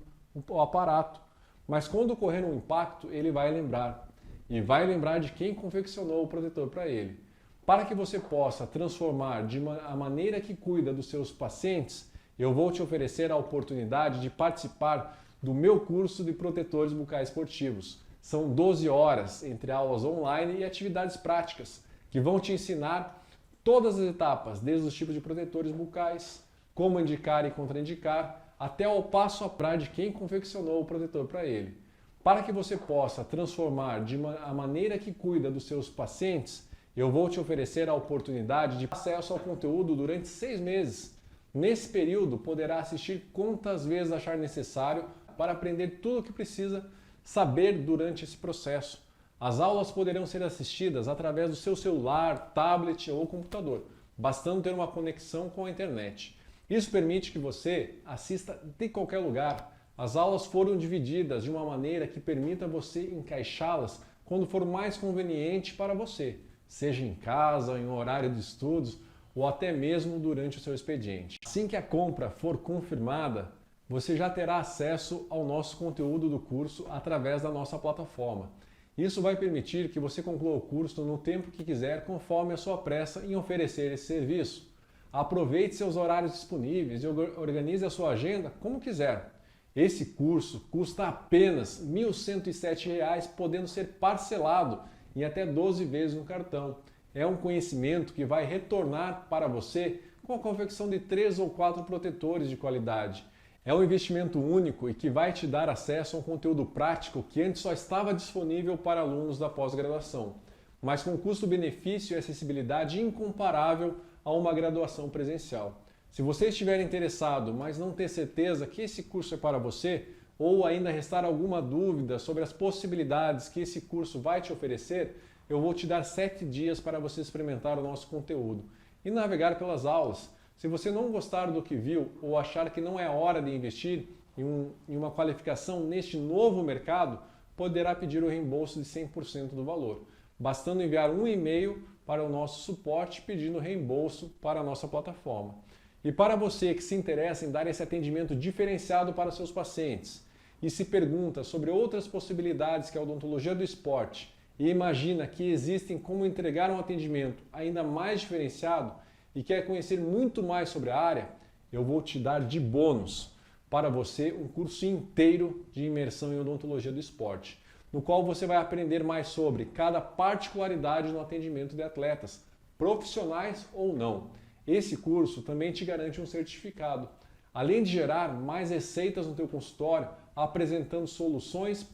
o aparato. Mas quando ocorrer um impacto, ele vai lembrar. E vai lembrar de quem confeccionou o protetor para ele. Para que você possa transformar a maneira que cuida dos seus pacientes, eu vou te oferecer a oportunidade de participar do meu curso de protetores bucais esportivos. São 12 horas entre aulas online e atividades práticas, que vão te ensinar todas as etapas, desde os tipos de protetores bucais, como indicar e contraindicar, até ao passo a passo de quem confeccionou o protetor para ele. Para que você possa transformar a maneira que cuida dos seus pacientes, eu vou te oferecer a oportunidade de acesso ao conteúdo durante 6 meses. Nesse período, poderá assistir quantas vezes achar necessário para aprender tudo o que precisa saber durante esse processo. As aulas poderão ser assistidas através do seu celular, tablet ou computador, bastando ter uma conexão com a internet. Isso permite que você assista de qualquer lugar. As aulas foram divididas de uma maneira que permita você encaixá-las quando for mais conveniente para você, seja em casa, em um horário de estudos ou até mesmo durante o seu expediente. Assim que a compra for confirmada, você já terá acesso ao nosso conteúdo do curso através da nossa plataforma. Isso vai permitir que você conclua o curso no tempo que quiser, conforme a sua pressa em oferecer esse serviço. Aproveite seus horários disponíveis e organize a sua agenda como quiser. Esse curso custa apenas R$ 1.107, podendo ser parcelado em até 12 vezes no cartão. É um conhecimento que vai retornar para você com a confecção de 3 ou 4 protetores de qualidade. É um investimento único e que vai te dar acesso a um conteúdo prático que antes só estava disponível para alunos da pós-graduação, mas com custo-benefício e acessibilidade incomparável a uma graduação presencial. Se você estiver interessado, mas não ter certeza que esse curso é para você, ou ainda restar alguma dúvida sobre as possibilidades que esse curso vai te oferecer, eu vou te dar 7 dias para você experimentar o nosso conteúdo e navegar pelas aulas. Se você não gostar do que viu ou achar que não é hora de investir em uma qualificação neste novo mercado, poderá pedir o reembolso de 100% do valor, bastando enviar um e-mail para o nosso suporte pedindo reembolso para a nossa plataforma. E para você que se interessa em dar esse atendimento diferenciado para seus pacientes e se pergunta sobre outras possibilidades que a odontologia do esporte e imagina que existem como entregar um atendimento ainda mais diferenciado e quer conhecer muito mais sobre a área, eu vou te dar de bônus para você um curso inteiro de imersão em odontologia do esporte, no qual você vai aprender mais sobre cada particularidade no atendimento de atletas, profissionais ou não. Esse curso também te garante um certificado, além de gerar mais receitas no teu consultório, apresentando soluções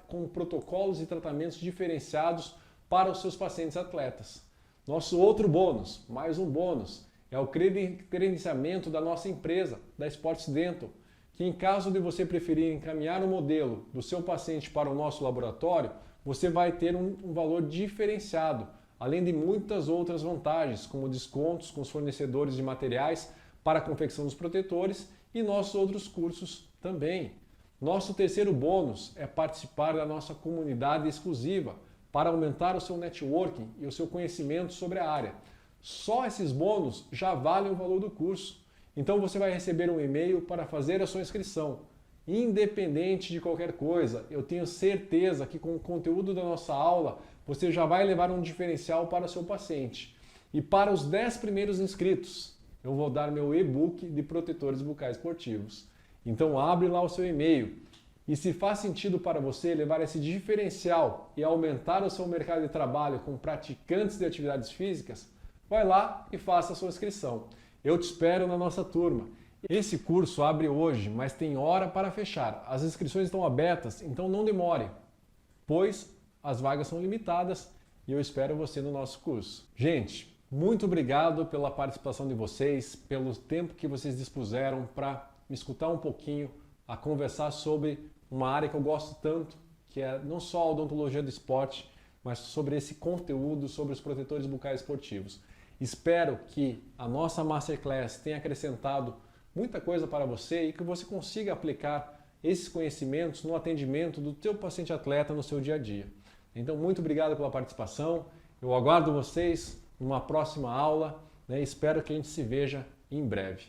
com protocolos e tratamentos diferenciados para os seus pacientes atletas. Nosso outro bônus, mais um bônus, é o credenciamento da nossa empresa, da Sports Dental, que em caso de você preferir encaminhar o modelo do seu paciente para o nosso laboratório, você vai ter um valor diferenciado, além de muitas outras vantagens, como descontos com os fornecedores de materiais para a confecção dos protetores e nossos outros cursos também. Nosso terceiro bônus é participar da nossa comunidade exclusiva para aumentar o seu networking e o seu conhecimento sobre a área. Só esses bônus já valem o valor do curso. Então você vai receber um e-mail para fazer a sua inscrição. Independente de qualquer coisa, eu tenho certeza que com o conteúdo da nossa aula você já vai levar um diferencial para o seu paciente. E para os 10 primeiros inscritos, eu vou dar meu e-book de protetores bucais esportivos. Então abre lá o seu e-mail. E se faz sentido para você levar esse diferencial e aumentar o seu mercado de trabalho com praticantes de atividades físicas, vai lá e faça a sua inscrição. Eu te espero na nossa turma. Esse curso abre hoje, mas tem hora para fechar. As inscrições estão abertas, então não demore, pois as vagas são limitadas e eu espero você no nosso curso. Gente, muito obrigado pela participação de vocês, pelo tempo que vocês dispuseram para me escutar um pouquinho, a conversar sobre uma área que eu gosto tanto, que é não só a odontologia do esporte, mas sobre esse conteúdo sobre os protetores bucais esportivos. Espero que a nossa Masterclass tenha acrescentado muita coisa para você e que você consiga aplicar esses conhecimentos no atendimento do teu paciente atleta no seu dia a dia. Então, muito obrigado pela participação. Eu aguardo vocês numa próxima aula, né? Espero que a gente se veja em breve.